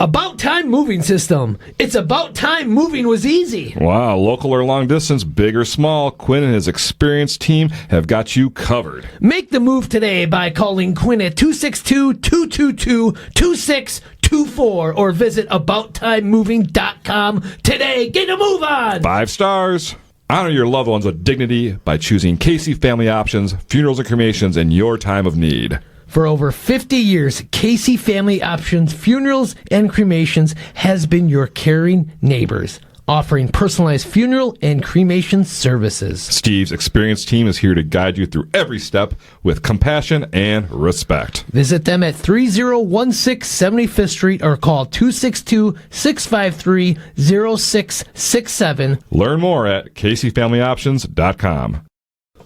About Time Moving System. It's about time moving was easy. Wow, local or long distance, big or small, Quinn and his experienced team have got you covered. Make the move today by calling Quinn at 262-222-2624 or visit AboutTimeMoving.com today. Get a move on! 5 stars. Honor your loved ones with dignity by choosing Casey Family Options, funerals and cremations in your time of need. For over 50 years, Casey Family Options Funerals and Cremations has been your caring neighbors, offering personalized funeral and cremation services. Steve's experienced team is here to guide you through every step with compassion and respect. Visit them at 3016 75th Street or call 262-653-0667. Learn more at CaseyFamilyOptions.com.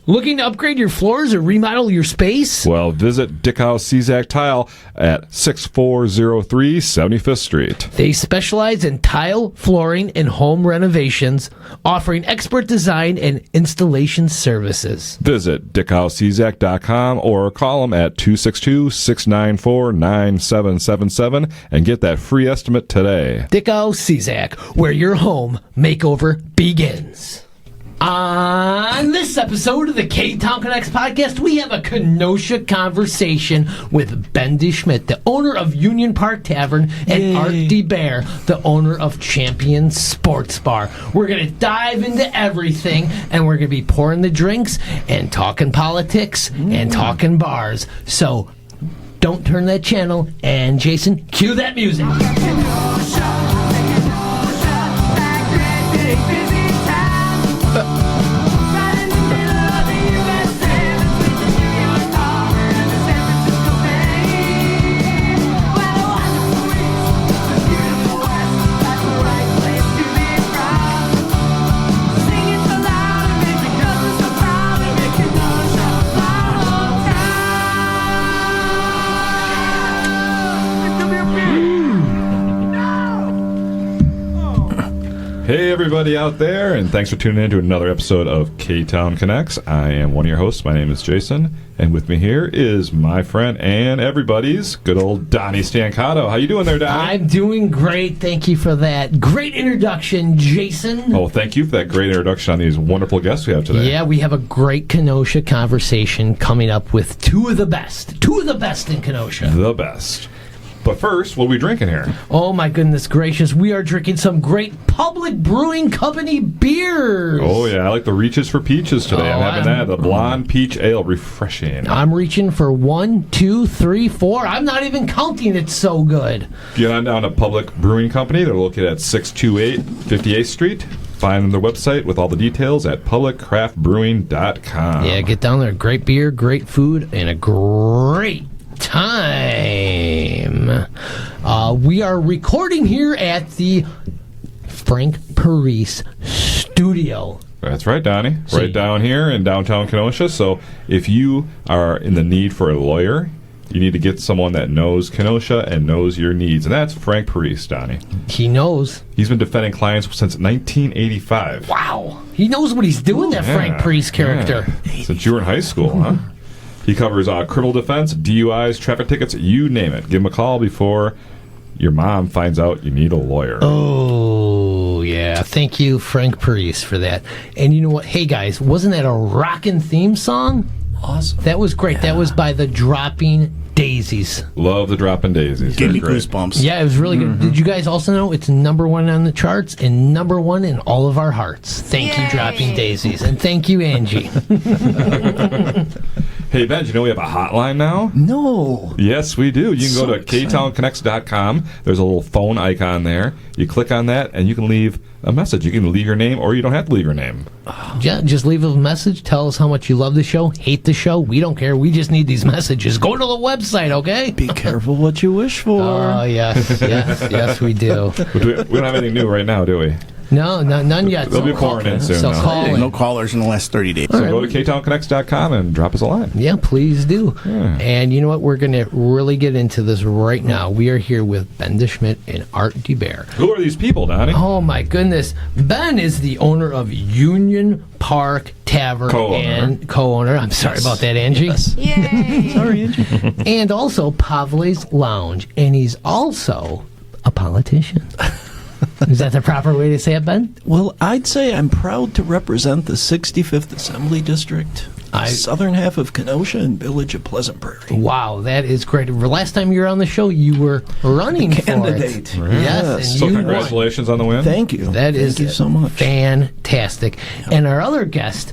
Looking to upgrade your floors or remodel your space? Well, visit Dickhouse Czak Tile at 6403 75th Street. They specialize in tile, flooring, and home renovations, offering expert design and installation services. Visit DickHouseCzak.com or call them at 262-694-9777 and get that free estimate today. Dickhouse Czak, where your home makeover begins. On this episode of the Ktown Connects podcast, we have a Kenosha Conversation with Ben DeSmidt, the owner of Union Park Tavern, and Art DeBaere, the owner of Champion Sports Bar. We're going to dive into everything, and we're going to be pouring the drinks and talking politics and talking bars. So don't turn that channel, and Jason, cue that music. Hey everybody out there, and thanks for tuning in to another episode of Ktown Connects. I am one of your hosts. My name is Jason, and with me here is my friend and everybody's good old Donny Stancato. How you doing there, Donny? I'm doing great. Thank you for that great introduction, Jason. Oh, thank you for that great introduction on these wonderful guests we have today. Yeah, we have a great Kenosha Conversation coming up with two of the best in Kenosha. The best. But first, what are we drinking here? Oh my goodness gracious, we are drinking some great Public Brewing Company beers. Oh yeah, I like the Reaches for Peaches today. I'm having that, the Blonde Peach Ale, refreshing. I'm reaching for 1, 2, 3, 4. I'm not even counting, it's so good. Get on down to Public Brewing Company. They're located at 628 58th Street. Find their website with all the details at publiccraftbrewing.com. Yeah, get down there. Great beer, great food, and a great time. We are recording here at the Frank Parise studio. That's right, Donny. Right down here in downtown Kenosha. So if you are in the need for a lawyer, you need to get someone that knows Kenosha and knows your needs. And that's Frank Parise, Donny. He knows. He's been defending clients since 1985. Wow. He knows what he's doing, that Frank Parise character. Yeah. Since you were in high school, huh? He covers criminal defense, DUIs, traffic tickets, you name it. Give him a call before your mom finds out you need a lawyer. Oh, yeah. Thank you, Frank Parise, for that. And you know what? Hey, guys, wasn't that a rockin' theme song? Awesome. That was great. Yeah. That was by the Dropping Daisies. Love the Dropping Daisies. Gave me goosebumps. Yeah, it was really good. Did you guys also know it's #1 on the charts and #1 in all of our hearts? Thank you, Dropping Daisies. And thank you, Angie. Hey, Ben, do you know we have a hotline now? No. Yes, we do. You can go to ktownconnects.com. There's a little phone icon there. You click on that, and you can leave a message. You can leave your name, or you don't have to leave your name. Yeah, just leave a message. Tell us how much you love the show, hate the show. We don't care. We just need these messages. Go to the website, okay? Be careful what you wish for. Oh, yes, we do. We don't have anything new right now, do we? No, none yet. They'll be pouring in soon. So call in. No callers in the last 30 days. So go to ktownconnects.com and drop us a line. Yeah, please do. Yeah. And you know what? We're going to really get into this right now. We are here with Ben DeSmidt and Art DeBaere. Who are these people, Donny? Oh, my goodness. Ben is the owner of Union Park Tavern and co-owner. I'm sorry about that, Angie. Yes. Yay! Sorry, Angie. And also Pavle's Lounge. And he's also a politician. Is that the proper way to say it, Ben? Well, I'd say I'm proud to represent the 65th Assembly District, southern half of Kenosha and village of Pleasant Prairie. Wow, that is great. Last time you were on the show, you were running Candidate. for it. Yes, and So you congratulations on the win. Thank you. Thank you so much. Fantastic. And our other guest,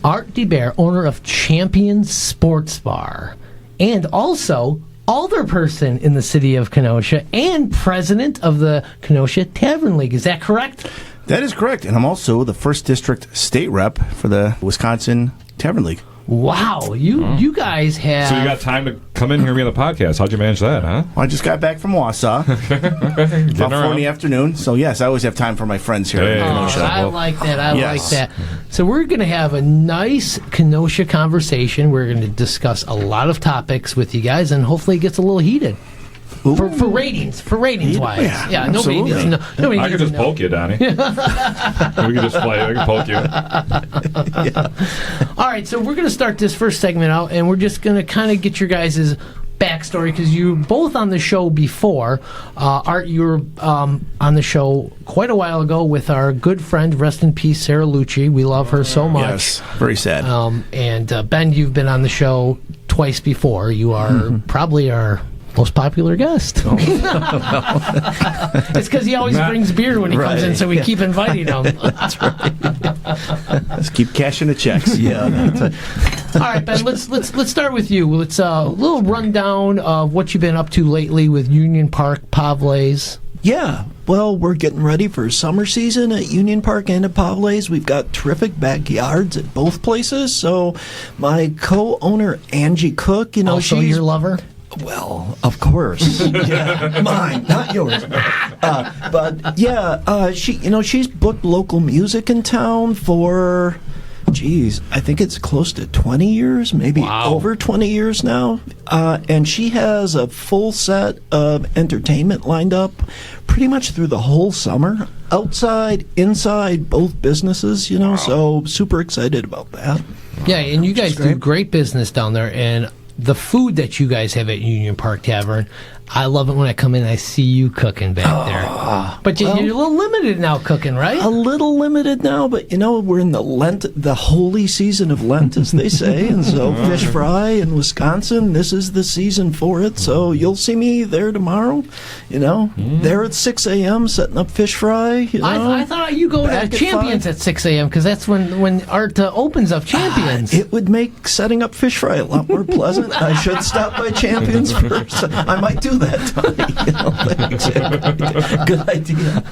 Art DeBaere, owner of Champion Sports Bar, and also alderperson in the city of Kenosha and president of the Kenosha Tavern League. Is that correct? That is correct. And I'm also the 1st District state rep for the Wisconsin Tavern League. Wow, you guys have... So you got time to come in here and be on the podcast. How'd you manage that, huh? Well, I just got back from Wausau. About 4 in the afternoon. So, yes, I always have time for my friends here in Kenosha. I like that. I Yes. like that. So we're going to have a nice Kenosha conversation. We're going to discuss a lot of topics with you guys, and hopefully it gets a little heated. For ratings wise. Yeah, nobody needs to know. Nobody I needs could just to know. poke you, Donny. We can just play. I can poke you. All right, so we're going to start this first segment out, and we're just going to kind of get your guys' backstory, because you were both on the show before. Art, you were on the show quite a while ago with our good friend, rest in peace, Sarah Lucci. We love her so much. Yes, very sad. And Ben, you've been on the show twice before. You are probably our most popular guest. It's because he always brings beer when he comes in, so we keep inviting him. That's right. Let's keep cashing the checks. Yeah. All right, Ben. Let's start with you. Let's a little rundown of what you've been up to lately with Union Park Parise. Yeah, well, we're getting ready for summer season at Union Park and at Parise. We've got terrific backyards at both places. So my co-owner, Angie Cook, Also she's... your lover? Well, of course. Yeah, mine, not yours. But yeah, she's booked local music in town for, I think it's close to 20 years, maybe over 20 years now. And she has a full set of entertainment lined up pretty much through the whole summer. Outside, inside, both businesses, so super excited about that. Yeah, and you guys do great business down there, and the food that you guys have at Union Park Tavern, I love it when I come in and I see you cooking back there. But you're a little limited now cooking, right? A little limited now, but we're in the holy season of Lent, as they say, and so fish fry in Wisconsin, this is the season for it. So you'll see me there tomorrow, there at 6 a.m. setting up fish fry. I thought you go to Champions at 6 a.m. because that's when Art opens up Champions. It would make setting up fish fry a lot more pleasant. I should stop by Champions first. I might do that, Donny. Good idea.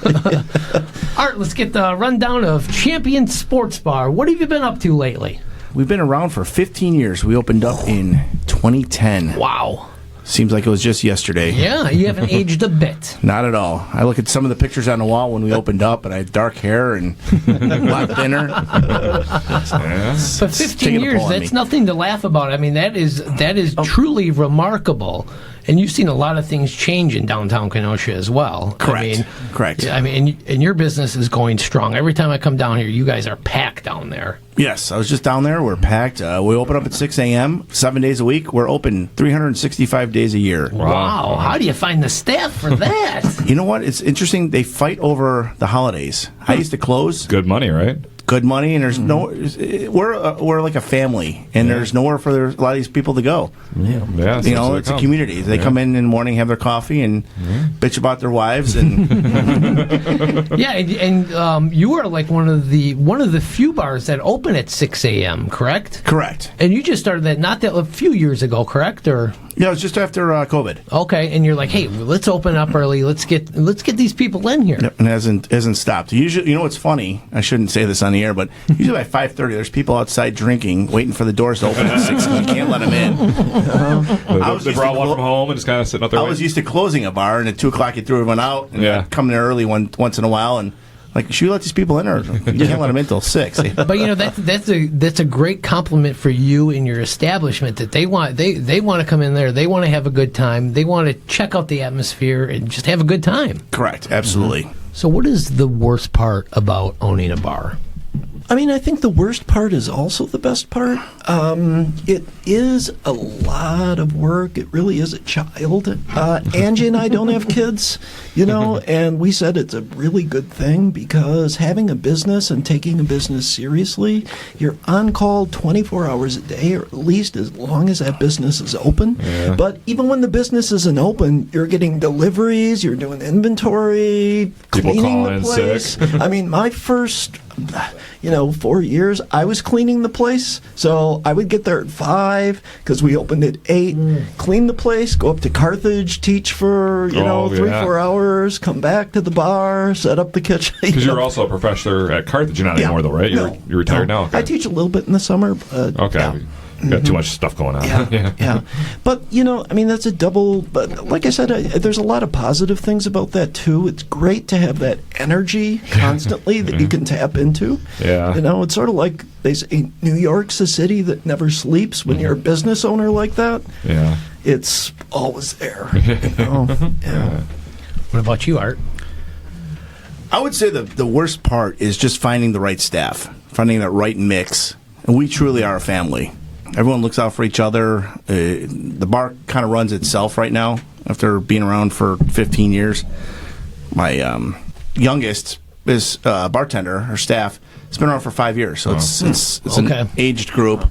Art, let's get the rundown of Champion Sports Bar. What have you been up to lately? We've been around for 15 years. We opened up in 2010. Wow. Seems like it was just yesterday. Yeah, you haven't aged a bit. Not at all. I look at some of the pictures on the wall when we opened up, and I had dark hair and a lot thinner. But 15 years, that's nothing to laugh about. I mean, that is truly remarkable. And you've seen a lot of things change in downtown Kenosha as well. Correct. I mean, and your business is going strong. Every time I come down here, you guys are packed down there. Yes, I was just down there. We're packed. We open up at 6 a.m., 7 days a week. We're open 365 days a year. Wow. How do you find the staff for that? You know what? It's interesting. They fight over the holidays. I used to close. Good money, right? Good money, and there's we're like a family, and there's nowhere for a lot of these people to go. Yeah. It's a community. They come in the morning, have their coffee, and bitch about their wives, and and you are like one of the few bars that open at 6 a.m. Correct? Correct. And you just started that not that a few years ago, correct? Or yeah, it was just after COVID. Okay, and you're like, hey, let's open up early. Let's get these people in here. Yep, and it hasn't stopped. Usually, what's funny? I shouldn't say this on the air, but usually by 5:30, there's people outside drinking, waiting for the doors to open at 6 because you can't let them in. They brought one from home and just kind of sitting up there. I was used to closing a bar, and at 2 o'clock you threw everyone out, and I'd come there early once in a while, and like, should we let these people in, or you can't let them in until 6? But that's a great compliment for you and your establishment that they want to come in there, they want to have a good time, they want to check out the atmosphere and just have a good time. Correct, absolutely. So what is the worst part about owning a bar? I mean, I think the worst part is also the best part. It is a lot of work. It really is a child. Angie and I don't have kids, and we said it's a really good thing because having a business and taking a business seriously, you're on call 24 hours a day, or at least as long as that business is open. Yeah. But even when the business isn't open, you're getting deliveries, you're doing inventory, People cleaning calling the in place. sick. I mean, my first 4 years, I was cleaning the place. So I would get there at 5 because we opened at 8, clean the place, go up to Carthage, teach for, 3-4 hours, come back to the bar, set up the kitchen. Because you're also a professor at Carthage. You're not anymore, though, right? You're retired now? Okay. I teach a little bit in the summer. But, Okay. yeah. You got too much stuff going on. Yeah. But, that's a double. But like I said, there's a lot of positive things about that, too. It's great to have that energy constantly that you can tap into. Yeah. It's sort of like they say New York's a city that never sleeps. When you're a business owner like that, Yeah. it's always there. Yeah. What about you, Art? I would say the worst part is just finding the right staff, finding that right mix. And we truly are a family. Everyone looks out for each other. The bar kind of runs itself right now after being around for 15 years. My youngest is bartender, her staff. It's been around for 5 years, so it's Okay. an aged group.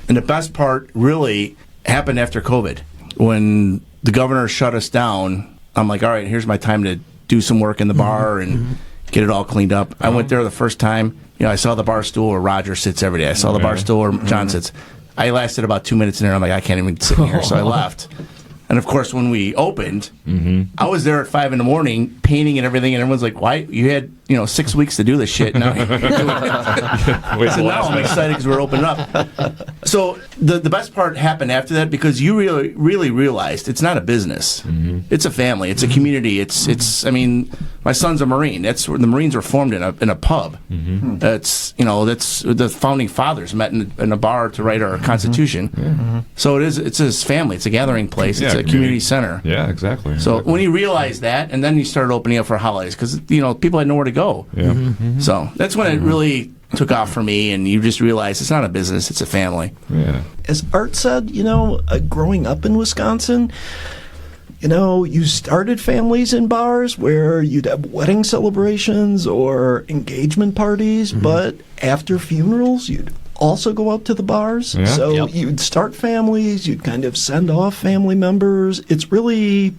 And the best part really happened after COVID. When the governor shut us down, I'm like, all right, here's my time to do some work in the bar and get it all cleaned up. I went there the first time. I saw the bar stool where Roger sits every day. I saw the bar stool where John sits. I lasted about 2 minutes in there. I'm like, I can't even sit in here, so I left. And of course, when we opened, I was there at 5 in the morning painting and everything, and everyone's like, "Why? You had 6 weeks to do this shit." Now, Wait till so now last I'm minute. excited because we're opening up. So the best part happened after that because you really realized it's not a business. It's a family. It's a community. It's. I mean, my son's a Marine. That's where the Marines were formed in a pub. That's the founding fathers met in a bar to write our Constitution. So it's his family. It's a gathering place. It's a community center. Yeah, exactly. So when you realize that, and then you started opening up for holidays because people had nowhere to go. Yeah. So that's when it really took off for me, and you just realize it's not a business; it's a family. Yeah. As Art said, growing up in Wisconsin, you started families in bars where you'd have wedding celebrations or engagement parties, but after funerals, you'd also go out to the bars. Yeah. So you'd start families, you'd kind of send off family members. It's really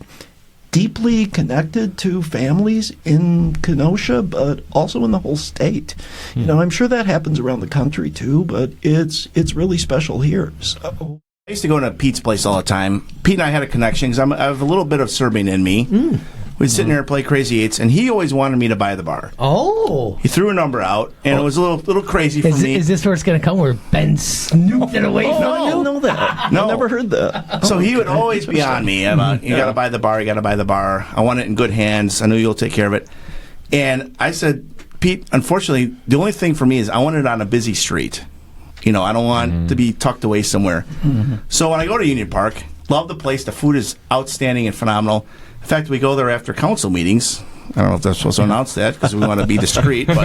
deeply connected to families in Kenosha, but also in the whole state. I'm sure that happens around the country too, but it's really special here. So I used to go to Pete's place all the time. Pete and I had a connection because I have a little bit of Serbian in me. We'd sit in there and play Crazy Eights, and he always wanted me to buy the bar. Oh. He threw a number out, and it was a little crazy for me. Is this where it's going to come, where Ben snooped it away from I you? didn't know that. No. I never heard that. So he would always be on me about, you got to buy the bar, you got to buy the bar. I want it in good hands. I know you'll take care of it. And I said, Pete, unfortunately, the only thing for me is I want it on a busy street. I don't want to be tucked away somewhere. So when I go to Union Park, love the place. The food is outstanding and phenomenal. In fact, we go there after council meetings. I don't know if they're supposed to announce that because we want to be discreet. But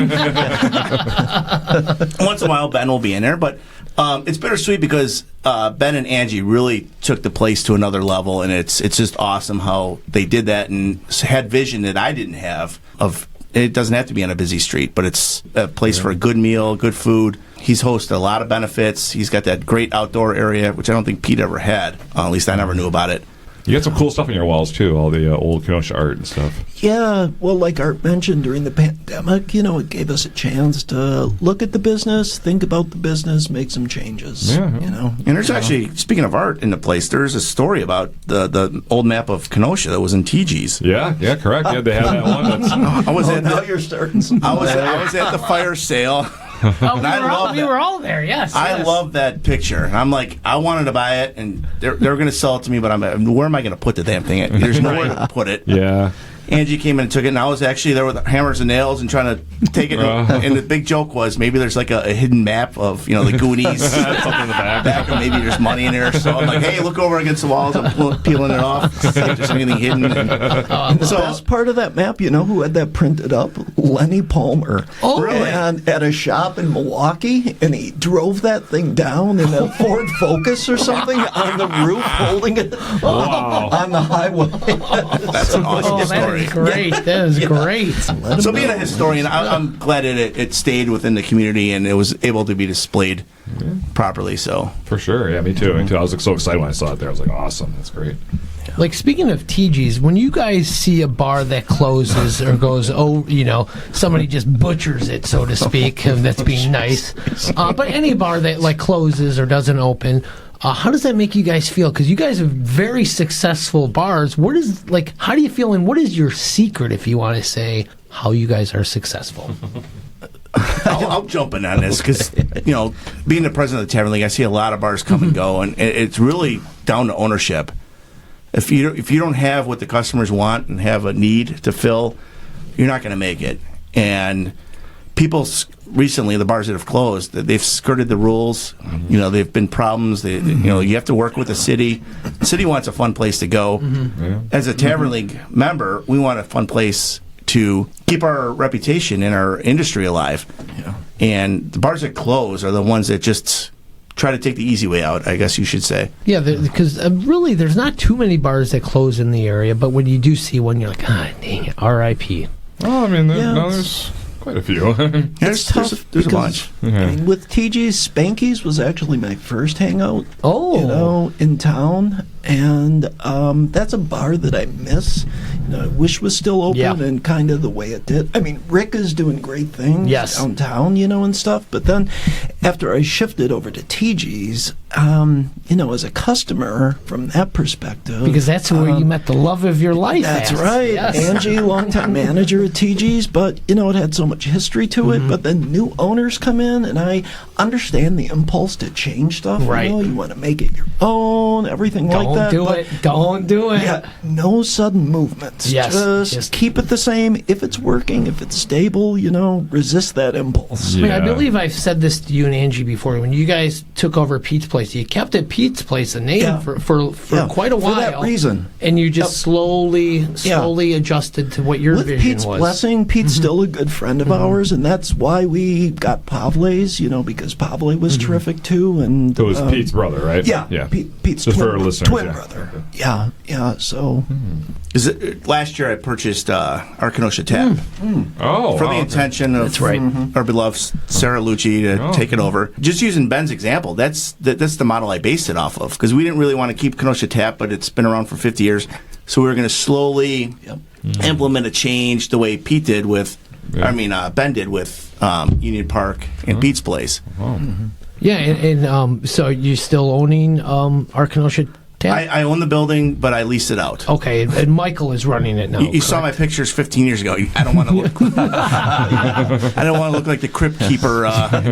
once in a while, Ben will be in there. But it's bittersweet because Ben and Angie really took the place to another level, and it's just awesome how they did that and had vision that I didn't have of. It doesn't have to be on a busy street, but it's a place for a good meal, good food. He's hosted a lot of benefits. He's got that great outdoor area, which I don't think Pete ever had. At least I never knew about it. You got some cool stuff on your walls, too, all the old Kenosha art and stuff. Yeah, well, like Art mentioned, during the pandemic, it gave us a chance to look at the business, think about the business, make some changes. Yeah. And there's actually, speaking of art in the place, there's a story about the old map of Kenosha that was in TG's. Yeah, correct. Yeah, they had that one. That's, I was at Now you're starting some. I was at the fire sale. Oh, we were all there, yes. I love that picture. And I'm like, I wanted to buy it, and they're going to sell it to me, but where am I going to put the damn thing? There's nowhere to put it. yeah. Angie came in and took it, and I was actually there with hammers and nails and trying to take it. And the big joke was maybe there's like a hidden map of the Goonies Something in the back. and maybe there's money in there. So I'm like, hey, look over against the walls. I'm peeling it off. See if there's anything hidden. And the best part of that map, who had that printed up? Lenny Palmer. Oh, really? And at a shop in Milwaukee, and he drove that thing down in a Ford Focus or something on the roof, holding it on the highway. That's an awesome story. That is great. That is great. So being a historian, I'm glad that it stayed within the community and it was able to be displayed properly. So For sure. Yeah, me too. I was so excited when I saw it there. I was like, awesome. That's great. Like, speaking of TGs, when you guys see a bar that closes or goes, somebody just butchers it, so to speak, and that's being nice. But any bar that, closes or doesn't open, how does that make you guys feel? Because you guys have very successful bars. How do you feel, and what is your secret, if you want to say, how you guys are successul? I'll jump in on this because, being the president of the Tavern League, I see a lot of bars come and go, and it's really down to ownership. If you don't have what the customers want and have a need to fill, you're not going to make it. And people recently, the bars that have closed, they've skirted the rules. They've been problems. You have to work with the city. The city wants a fun place to go. Yeah. As a Tavern League member, we want a fun place to keep our reputation in our industry alive. Yeah. And the bars that close are the ones that just try to take the easy way out, I guess you should say. Yeah, because really, there's not too many bars that close in the area, but when you do see one, you're like, dang it, R.I.P. Well, there's quite a few. There's a bunch. Yeah. With TG's, Spanky's was actually my first hangout. Oh. In town, and that's a bar that I miss. I wish was still open and kind of the way it did. I mean, Rick is doing great things downtown, and stuff. But then, after I shifted over to TG's, as a customer from that perspective, Because that's where you met the love of your life. that's at. right. Yes. Angie, longtime manager at TG's, but it had so much history to it. But then new owners come in, and I understand the impulse to change stuff. Right. You want to make it your own, everything like that. Don't do it. Yeah, no sudden movements. Yes. Just keep it the same. If it's working, if it's stable, resist that impulse. I mean, I Yeah. believe I've said this to you and Angie before. When you guys took over Pete's Place, you kept it Pete's Place a name for quite a while. For that reason. And you just slowly adjusted to what your With vision Pete's was. blessing, Pete's still a good friend of ours, and that's why we got Pavle's, because Pavle was terrific too. And It was Pete's brother, right? Yeah, Yeah. Pete's Just twin, for our listeners, twin yeah. brother. Yeah. So Last year I purchased our Kenosha Tap Oh, for the wow, okay. intention of our beloved Sarah Lucci to take it over. Just using Ben's example, that's the model I based it off of because we didn't really want to keep Kenosha Tap, but it's been around for 50 years. So we were going to slowly implement a change the way Pete did with, Ben did with Union Park and Pete's Place. Yeah, and so you're still owning our Kenosha Tap? I own the building, but I lease it out. Okay, and Michael is running it now. You saw my pictures 15 years ago. I don't want to look. I don't want to look like the crypt keeper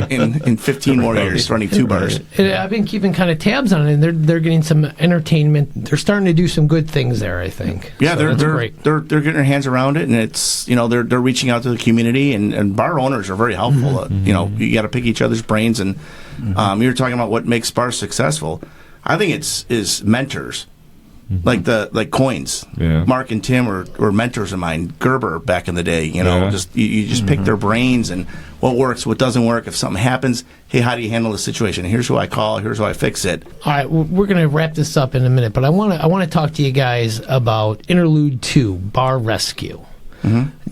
in 15 more years running two bars. And I've been keeping kind of tabs on it, and they're getting some entertainment. They're starting to do some good things there, I think. Yeah, So that's they're great. they're getting their hands around it, and it's they're reaching out to the community, and bar owners are very helpful. You got to pick each other's brains, and you were talking about what makes bars successful. I think is mentors, like coins. Yeah. Mark and Tim were mentors of mine. Gerber back in the day, you just pick their brains and what works, what doesn't work. If something happens, hey, how do you handle the situation? Here's who I call. Here's how I fix it. All right, we're going to wrap this up in a minute, but I want to talk to you guys about Interlude 2, Bar Rescue.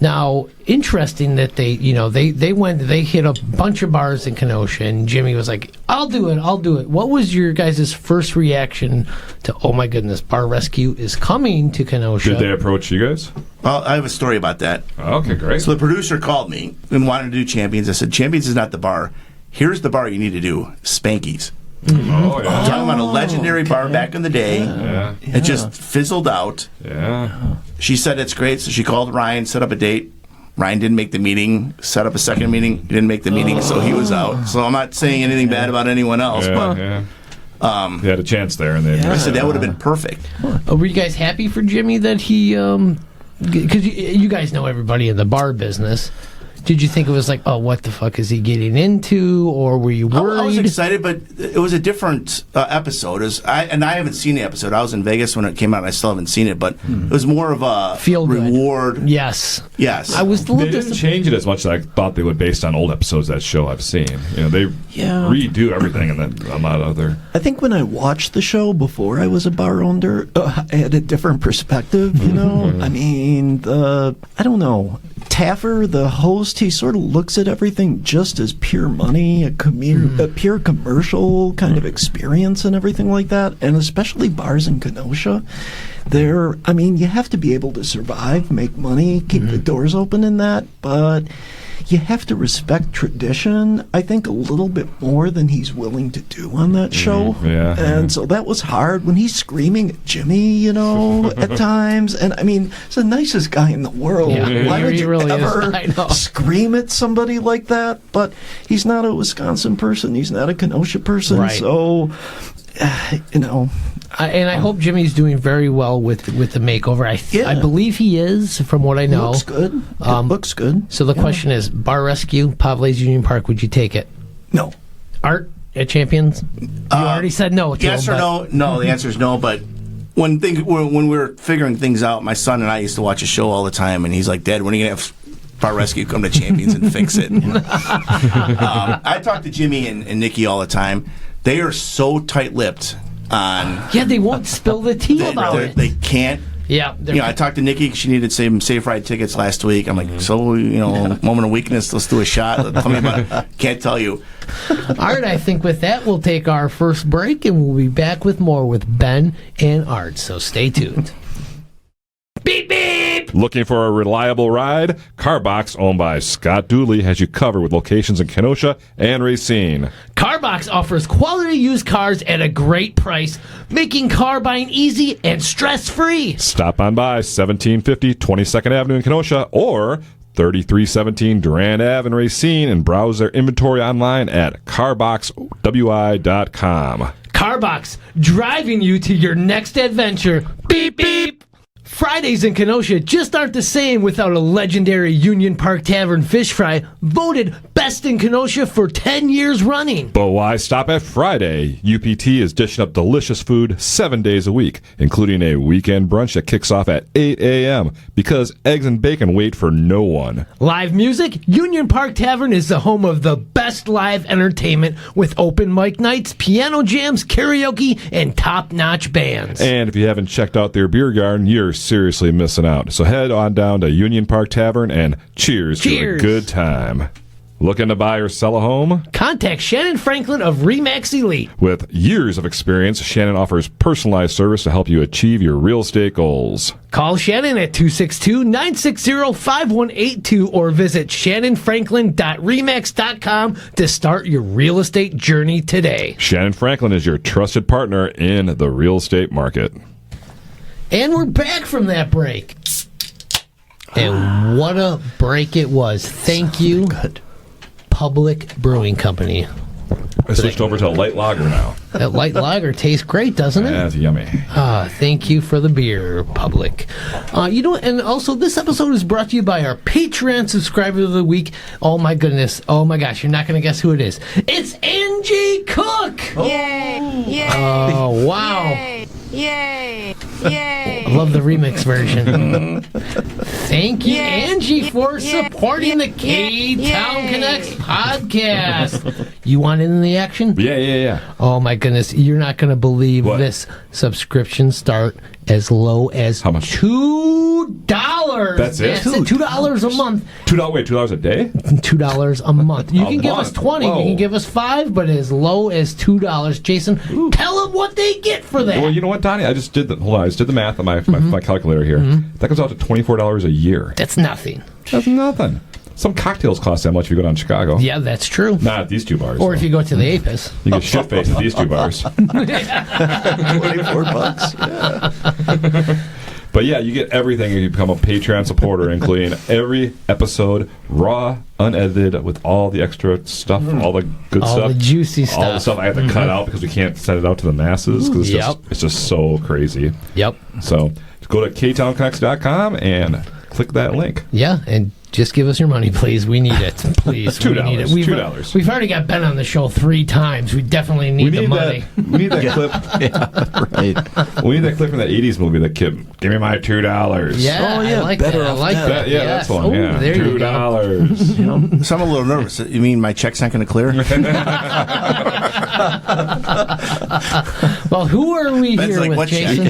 Now, interesting that they hit a bunch of bars in Kenosha, and Jimmy was like, I'll do it. What was your guys' first reaction to, oh my goodness, Bar Rescue is coming to Kenosha? Did they approach you guys? Well, I have a story about that. Okay, great. So the producer called me and wanted to do Champions. I said, Champions is not the bar. Here's the bar you need to do, Spanky's. Oh, yeah. I'm talking about a legendary bar back in the day. Yeah. It just fizzled out. Yeah. She said it's great, so she called Ryan, set up a date. Ryan didn't make the meeting, set up a second meeting. He didn't make the meeting, so he was out. So I'm not saying anything bad about anyone else, but They had a chance there, and they I said that would have been perfect. Were you guys happy for Jimmy that he because you guys know everybody in the bar business. Did you think it was like, oh, what the fuck is he getting into, or were you worried? I was excited, but it was a different episode. I haven't seen the episode. I was in Vegas when it came out, and I still haven't seen it, but it was more of a Feel reward. Good. Yes. I was a little They didn't change it as much as I thought they would based on old episodes of that show I've seen. They redo everything, and then I'm not other. I think when I watched the show before I was a bar owner, I had a different perspective, I mean, I don't know. Taffer, the host, he sort of looks at everything just as pure money, a pure commercial kind of experience and everything like that, and especially bars in Kenosha. You have to be able to survive, make money, keep the doors open in that, but you have to respect tradition, I think, a little bit more than he's willing to do on that show. So that was hard when he's screaming at Jimmy, at times. And I mean, he's the nicest guy in the world. Why would you really ever scream at somebody like that? But he's not a Wisconsin person. He's not a Kenosha person. Right. So, and I hope Jimmy's doing very well with the makeover. I believe he is, from what I know. Looks good. Looks good. So the question is, Bar Rescue, Pavles Union Park, would you take it? No. Art at Champions? You already said no. Yes or no? No, the answer is no, but when we were figuring things out, my son and I used to watch a show all the time, and he's like, Dad, when are you going to have Bar Rescue come to Champions and fix it? I talk to Jimmy and Nikki all the time. They are so tight-lipped on... Yeah, they won't spill the tea about it. They can't. Yeah. I talked to Nikki. She needed some safe ride tickets last week. I'm like, moment of weakness, let's do a shot. Tell me about it. Can't tell you. All right, I think with that, we'll take our first break, and we'll be back with more with Ben and Art. So stay tuned. Beep, beep! Looking for a reliable ride? Carbox, owned by Scott Dooley, has you covered with locations in Kenosha and Racine. Carbox offers quality used cars at a great price, making car buying easy and stress-free. Stop on by 1750 22nd Avenue in Kenosha or 3317 Durand Ave in Racine and browse their inventory online at carboxwi.com. Carbox, driving you to your next adventure. Beep, beep! Fridays in Kenosha just aren't the same without a legendary Union Park Tavern fish fry, voted best in Kenosha for 10 years running. But why stop at Friday? UPT is dishing up delicious food 7 days a week, including a weekend brunch that kicks off at 8 a.m. because eggs and bacon wait for no one. Live music? Union Park Tavern is the home of the best live entertainment with open mic nights, piano jams, karaoke, and top-notch bands. And if you haven't checked out their beer garden, you're seriously missing out. So head on down to Union Park Tavern and cheers to a good time. Looking to buy or sell a home? Contact Shannyn Franklin of ReMax Elite. With years of experience, Shannyn offers personalized service to help you achieve your real estate goals. Call Shannyn at 262-960-5182 or visit shannonfranklin.remax.com to start your real estate journey today. Shannyn Franklin is your trusted partner in the real estate market. And we're back from that break. And what a break it was. Thank you, Public Brewing Company. I switched over to a light lager now. That light lager tastes great, doesn't it? That's yummy. Thank you for the beer, Public. And also this episode is brought to you by our Patreon subscriber of the week. Oh my goodness. Oh my gosh, you're not going to guess who it is. It's Angie Cook! Yay! Yay! Oh, wow. Yay! Yay! Yay! I love the remix version. Thank you, Angie, for supporting the Ktown Connects podcast. You want in the action? Yeah. Oh my goodness, you're not going to believe this. Subscriptions start as low as how much? $2. That's it? $2 a month. $2 a day? $2 a month. You can give us 20, you can give us 5, but as low as $2. Jason, tell them what they get for that. Well, you know what, Donny? I just did the math on my calculator here. That comes out to $24 a year. That's nothing. That's nothing. Some cocktails cost that much if you go down to Chicago. Yeah, that's true. Not at these two bars. Or if you go to the Apis. You get shit-faced at these two bars. $24. Yeah. But yeah, you get everything if you become a Patreon supporter, including every episode, raw, unedited, with all the extra stuff, all the good stuff. All the juicy stuff. All the stuff I have to cut out because we can't send it out to the masses because it's just so crazy. Yep. So go to ktownconnects.com and click that link. Yeah, and just give us your money, please. We need it. Please. $2. We need it. $2. We've already got Ben on the show 3 times. We definitely need the money. We need that clip. Right. We need that clip from that 80s movie that kid, give me my $2. Yeah, Oh, yeah, I like better that. I off like that. that. Yeah, that's one. Oh, Yeah, there you go. $2. So I'm a little nervous. You mean my check's not going to clear? Well, who are we Ben's here like, with, what Jason?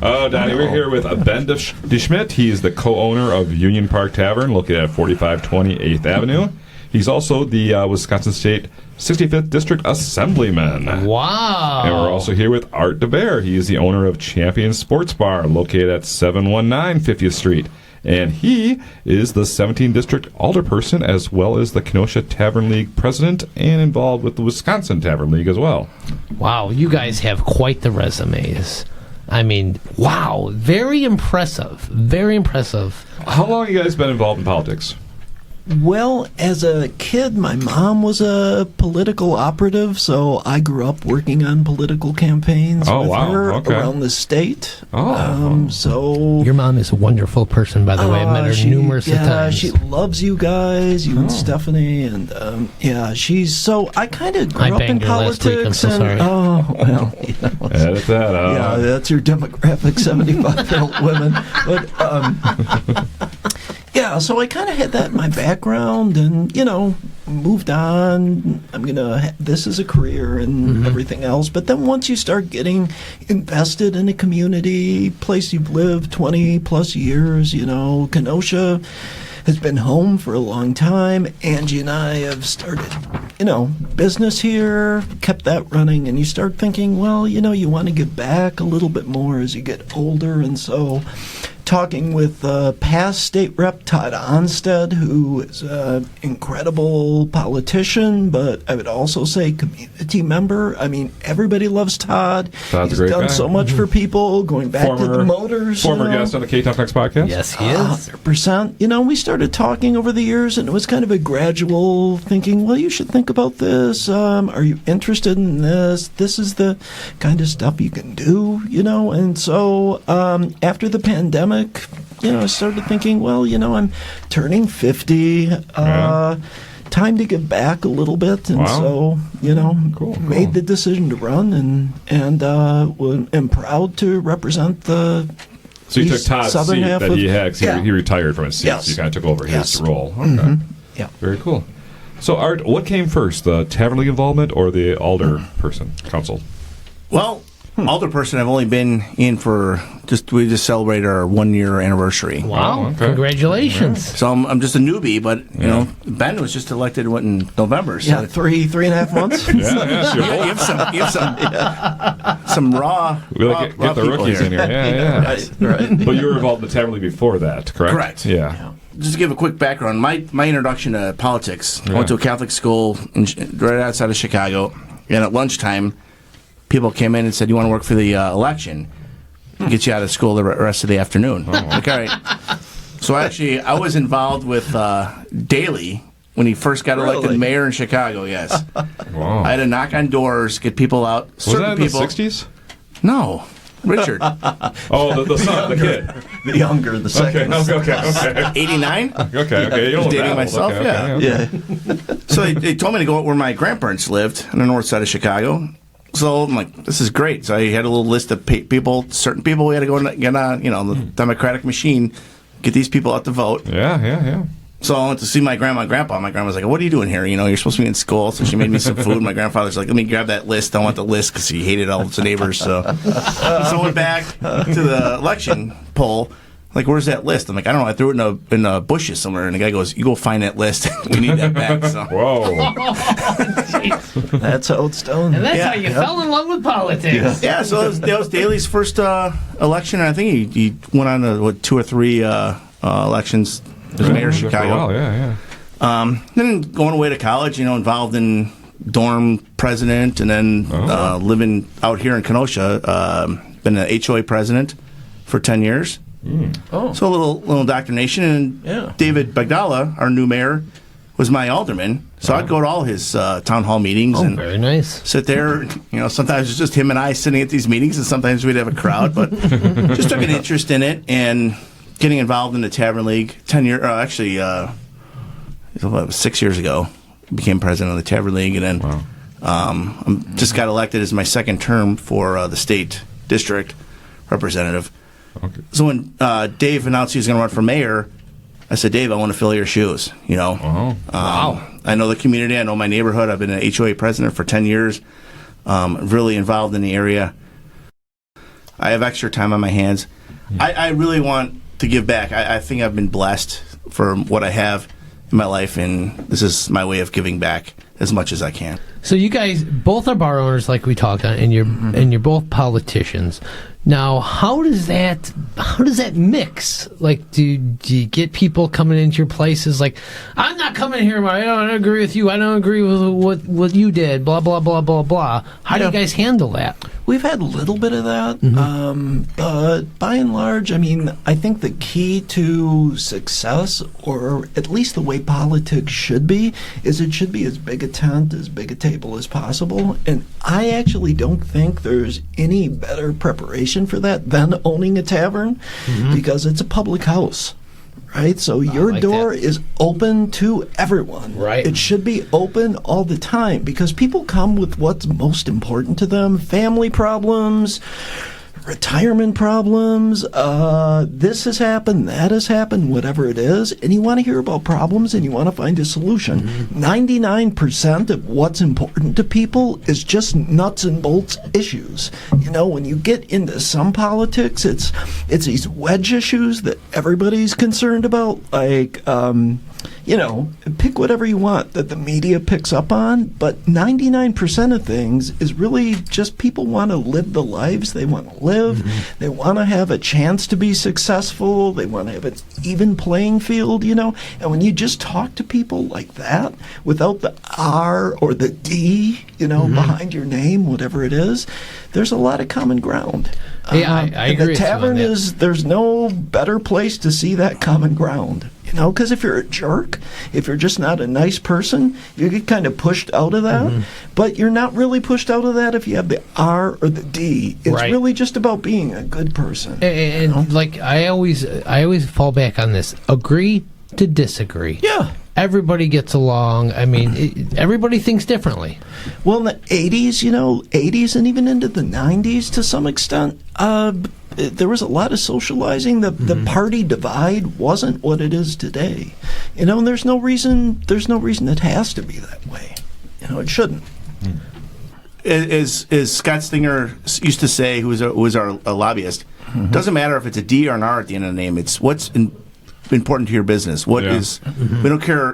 Oh, Donny, we're here with Ben DeSmidt. He's the co-owner of Union Park Tavern, located at 4520 8th Avenue. He's also the Wisconsin State 65th District Assemblyman. Wow. And we're also here with Art DeBaere. He is the owner of Champion Sports Bar, located at 719 50th Street. And he is the 17th District Alderperson, as well as the Kenosha Tavern League president, and involved with the Wisconsin Tavern League as well. Wow, you guys have quite the resumes. I mean, wow, very impressive. Very impressive. How long have you guys been involved in politics? Well, as a kid, my mom was a political operative, so I grew up working on political campaigns with her around the state. So Your mom is a wonderful person, by the way. I've met her numerous times. Yeah, she loves you guys, you and Stephanie, and she's so. I kind of grew up in banged her last politics. week. I'm so sorry. Oh well, you know, Edit that out. yeah, that's your demographic, 75-year-old women. But yeah, so I kind of had that in my background, and moved on. This is a career and everything else. But then once you start getting invested in a community, place you've lived 20 plus years, Kenosha has been home for a long time. Angie and I have started, business here, kept that running, and you start thinking, well, you want to give back a little bit more as you get older, and so talking with past state rep Todd Onstead, who is an incredible politician, but I would also say community member. I mean, everybody loves Todd. Todd's He's a great done guy. so much for people, going back to the motors. Former guest on the Ktown Connects podcast? Yes, he is. 100%. We started talking over the years, and it was kind of a gradual thinking, well, you should think about this. Are you interested in this? This is the kind of stuff you can do, And so after the pandemic, I started thinking, well, I'm turning 50. Time to give back a little bit, and so Cool. made the decision to run, and am proud to represent the. So you took Todd's southern seat half that of- he had, 'cause Yeah. he retired from his seat, Yes. so you kind of took over his Yes. role. Okay. Yeah. Very cool. So, Art, what came first, the Tavern League involvement or the Alderperson Council? Well, Alderperson, I've only been in for we just celebrated our 1-year anniversary. Wow, Oh, okay. congratulations. So I'm just a newbie, but Ben was just elected in November. So Yeah, three and a half months. Yeah, so you have some raw, we raw, like raw get the people rookies here. in here. Yeah. Right. But you were involved in the Tavern League before that, correct? Correct. Yeah. Just to give a quick background, my introduction to politics, I went to a Catholic school right outside of Chicago, and at lunchtime, people came in and said, you want to work for the election? Get you out of school the rest of the afternoon. Like, all right. So actually, I was involved with Daley when he first got elected Really? mayor in Chicago, yes. Wow. I had to knock on doors, get people out. Was that in people, the 60s? No. Richard. Oh, the son, the kid. The younger, the second. Okay. 89? Okay. You don't look Dating that old. myself, Okay. Yeah. So they told me to go where my grandparents lived on the north side of Chicago. So I'm like, this is great. So I had a little list of certain people we had to go and get on, the Democratic machine, get these people out to vote. Yeah. So I went to see my grandma and grandpa. My grandma was like, what are you doing here? You're supposed to be in school. So she made me some food. My grandfather's like, let me grab that list. I want the list because he hated all his neighbors. So I went back to the election poll. Like, where's that list? I'm like, I don't know. I threw it in the bushes somewhere. And the guy goes, you go find that list. We need that back. So. Whoa. That's how it's done. And that's how you fell in love with politics. Yeah, so that was Daley's first election. And I think he went on to, 2 or 3 elections as mayor of Chicago. Wow, yeah. Then going away to college, involved in dorm president, and then living out here in Kenosha. Been an HOA president for 10 years. So a little indoctrination. And David Bagdala, our new mayor, was my alderman. So I'd go to all his town hall meetings and very nice. sit there. Sometimes it's just him and I sitting at these meetings, and sometimes we'd have a crowd. But just took an interest in it and getting involved in the Tavern League. 10 years, actually, it was 6 years ago. Became president of the Tavern League, and then just got elected as my second term for the state district representative. Okay. So when Dave announced he was going to run for mayor, I said, Dave, I want to fill your shoes. Wow. I know the community. I know my neighborhood. I've been an HOA president for 10 years. Really involved in the area. I have extra time on my hands. I really want to give back. I think I've been blessed for what I have in my life, and this is my way of giving back as much as I can. So you guys both are bar owners, like we talked on, and you're both politicians. Now, how does that mix? Like, do you get people coming into your places like, I'm not coming here, I don't agree with you, I don't agree with what you did, blah, blah, blah, blah, blah. How do you guys handle that? We've had a little bit of that, but by and large, I think the key to success, or at least the way politics should be, is it should be as big a tent, as big a table as possible. And I actually don't think there's any better preparation for that than owning a tavern, because it's a public house. Right, so your door is open to everyone. Right. It should be open all the time, because people come with what's most important to them: family problems, retirement problems, this has happened, that has happened, whatever it is, and you want to hear about problems and you want to find a solution. 99% of what's important to people is just nuts and bolts issues. When you get into some politics, it's these wedge issues that everybody's concerned about, like pick whatever you want that the media picks up on, but 99% of things is really just people want to live the lives they want to live. They want to have a chance to be successful. They want to have an even playing field, and when you just talk to people like that without the R or the D, behind your name, whatever it is, there's a lot of common ground. Yeah, I agree. The tavern there's no better place to see that common ground. Because if you're a jerk, if you're just not a nice person, you get kind of pushed out of that. But you're not really pushed out of that if you have the R or the D. It's really just about being a good person. And like I always fall back on this: agree to disagree. Yeah. Everybody gets along. Everybody thinks differently. Well, in the 80s, and even into the 90s to some extent, there was a lot of socializing. The party divide wasn't what it is today. And there's no reason it has to be that way. It shouldn't. As Scott Stinger used to say, who was our lobbyist, doesn't matter if it's a D or an R at the end of the name. It's what's important to your business. What is we don't care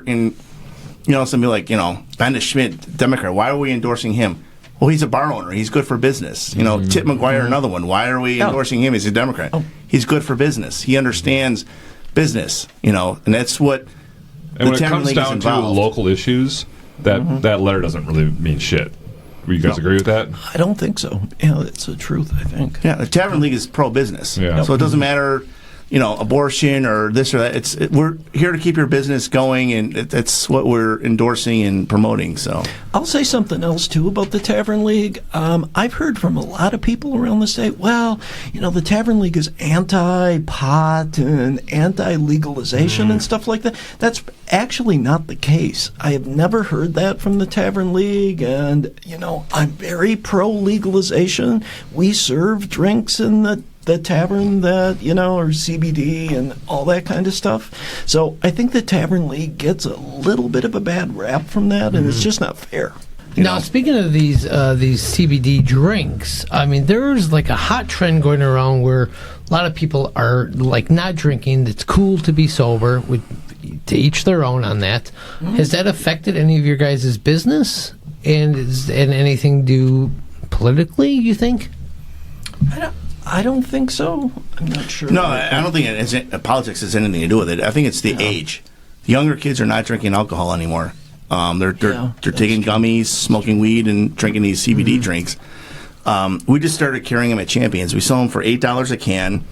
somebody like Ben DeSmidt, Democrat. Why are we endorsing him? Well, he's a bar owner. He's good for business. Tip McGuire, another one. Why are we endorsing him? He's a Democrat. He's good for business. He understands business. And that's what. And when it comes down to local issues, that letter doesn't really mean shit. You guys agree with that? I don't think so. It's the truth, I think. Yeah, the Tavern League is pro-business. Yeah. So it doesn't matter, abortion or this or that. We're here to keep your business going, and that's what we're endorsing and promoting. So I'll say something else, too, about the Tavern League. I've heard from a lot of people around the state, the Tavern League is anti-pot and anti-legalization and stuff like that. That's actually not the case. I have never heard that from the Tavern League, and, I'm very pro-legalization. We serve drinks in the tavern that, are CBD and all that kind of stuff. So I think the Tavern League gets a little bit of a bad rap from that, and it's just not fair. Now, speaking of these CBD drinks, there's like a hot trend going around where a lot of people are like not drinking. It's cool to be sober. To each their own on that. Has that affected any of your guys' business? And anything do politically, you think? I don't think so. I'm not sure. No, I don't think politics has anything to do with it. I think it's the age. Younger kids are not drinking alcohol anymore. They're taking gummies, smoking weed, and drinking these CBD drinks. We just started carrying them at Champions. We sell them for $8 a can,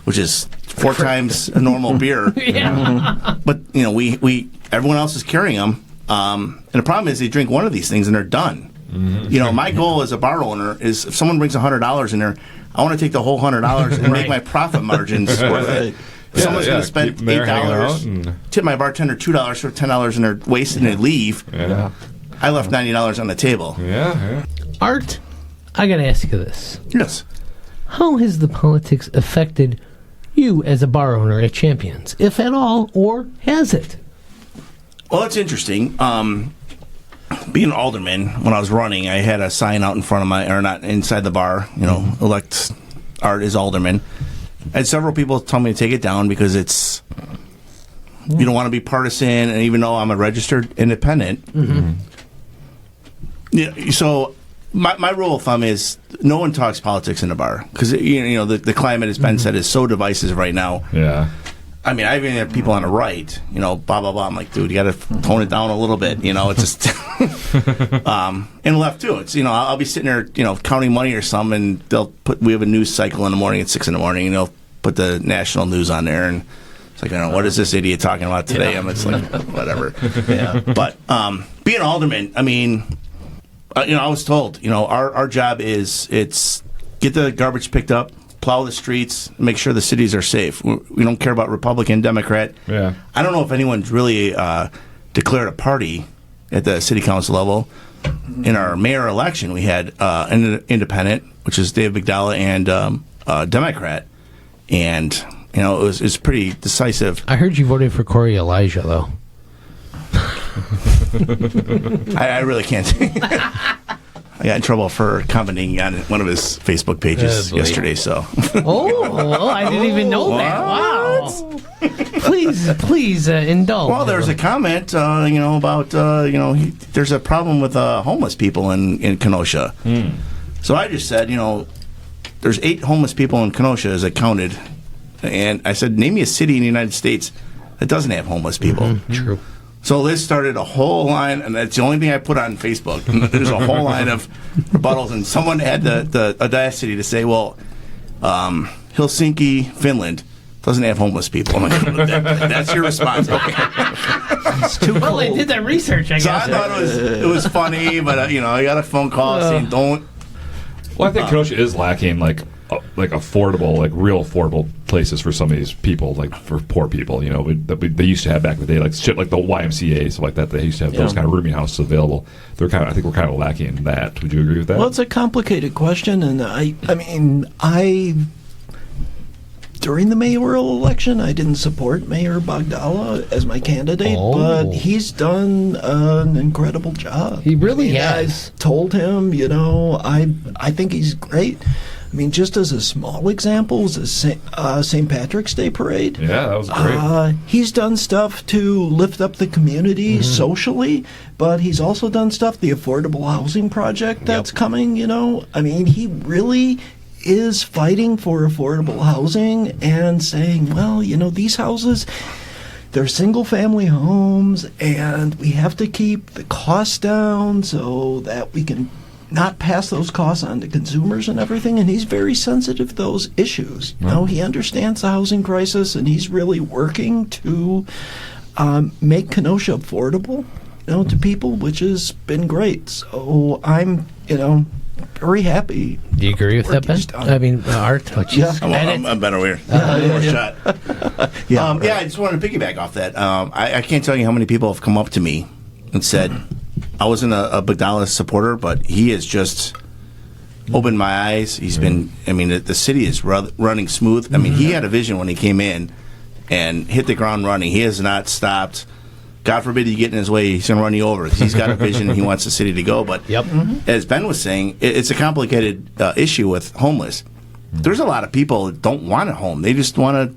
which is 4 times a normal beer. But we everyone else is carrying them. And the problem is they drink one of these things and they're done. You know, my goal as a bar owner is if someone brings $100 in there, I want to take the whole $100 and make my profit margins worth it. If someone's going to spend $8, tip my bartender $2 for $10 and they're wasting and they leave. Yeah. I left $90 on the table. Yeah. Art, I got to ask you this. Yes. How has the politics affected you as a bar owner at Champions, if at all, or has it? Well, it's interesting. Being an alderman, when I was running, I had a sign out in front of or not inside the bar, you know, elect Art as alderman. I had several people tell me to take it down because you don't want to be partisan, and even though I'm a registered independent. Yeah, so my rule of thumb is no one talks politics in a bar because, you know, the climate, as Ben said, is so divisive right now. Yeah. I mean, I even have people on the right, you know, blah, blah, blah. I'm like, dude, you got to tone it down a little bit. You know, it's just... and left, too. It's, you know, I'll be sitting there, you know, counting money or something, and we have a news cycle in the morning at 6 in the morning, and they'll put the national news on there, and it's like, I don't know, what is this idiot talking about today? And it's like, whatever. Yeah. But being an alderman, I mean, you know, I was told, you know, our job is get the garbage picked up, plow the streets, make sure the cities are safe. We don't care about Republican, Democrat. Yeah. I don't know if anyone's really declared a party at the city council level. In our mayor election, we had an independent, which is Dave Bigdala, and a Democrat. And, you know, it was pretty decisive. I heard you voted for Corey Elijah, though. I really can't say. I got in trouble for commenting on one of his Facebook pages yesterday, so. I didn't even know that. Wow. Please indulge. Well, there's a comment, you know, about, you know, there's a problem with homeless people in Kenosha. So I just said, you know, there's 8 homeless people in Kenosha as I counted. And I said, name me a city in the United States that doesn't have homeless people. True. So Liz started a whole line, and that's the only thing I put on Facebook. And there's a whole line of rebuttals, and someone had the audacity to say, well, Helsinki, Finland, doesn't have homeless people. I'm like, that's your response. Okay. It's too cold. Well, they did that research, I So guess. I thought it was funny, but, you know, I got a phone call saying, don't. Well, I think Kenosha is lacking, like affordable, like real affordable places for some of these people, like for poor people. You know, they used to have back in the day, like shit like the YMCA, stuff like that. They used to have those kind of rooming houses available. I think we're kind of lacking that. Would you agree with that? Well, it's a complicated question, and I mean, during the mayoral election, I didn't support Mayor Bogdala as my candidate, but he's done an incredible job. He really has. I told him, you know, I think he's great. I mean, just as a small example, was the St. Patrick's Day parade. Yeah, that was great. He's done stuff to lift up the community socially, but he's also done stuff, the affordable housing project that's coming, you know. I mean, he really is fighting for affordable housing and saying, well, you know, these houses, they're single-family homes, and we have to keep the costs down so that we can not pass those costs on to consumers and everything, and he's very sensitive to those issues. You know, he understands the housing crisis, and he's really working to make Kenosha affordable, you know, to people, which has been great. So I'm, you know, very happy. Do you agree with that, Ben? I mean, Art. I'm better weird. More shot. Yeah, I just wanted to piggyback off that. I can't tell you how many people have come up to me and said, I wasn't a Bogdala supporter, but he has just opened my eyes. He's been, I mean, the city is running smooth. I mean, he had a vision when he came in and hit the ground running. He has not stopped. God forbid you get in his way, he's going to run you over. He's got a vision and he wants the city to go. But as Ben was saying, it's a complicated issue with homeless. There's a lot of people that don't want a home. They just want to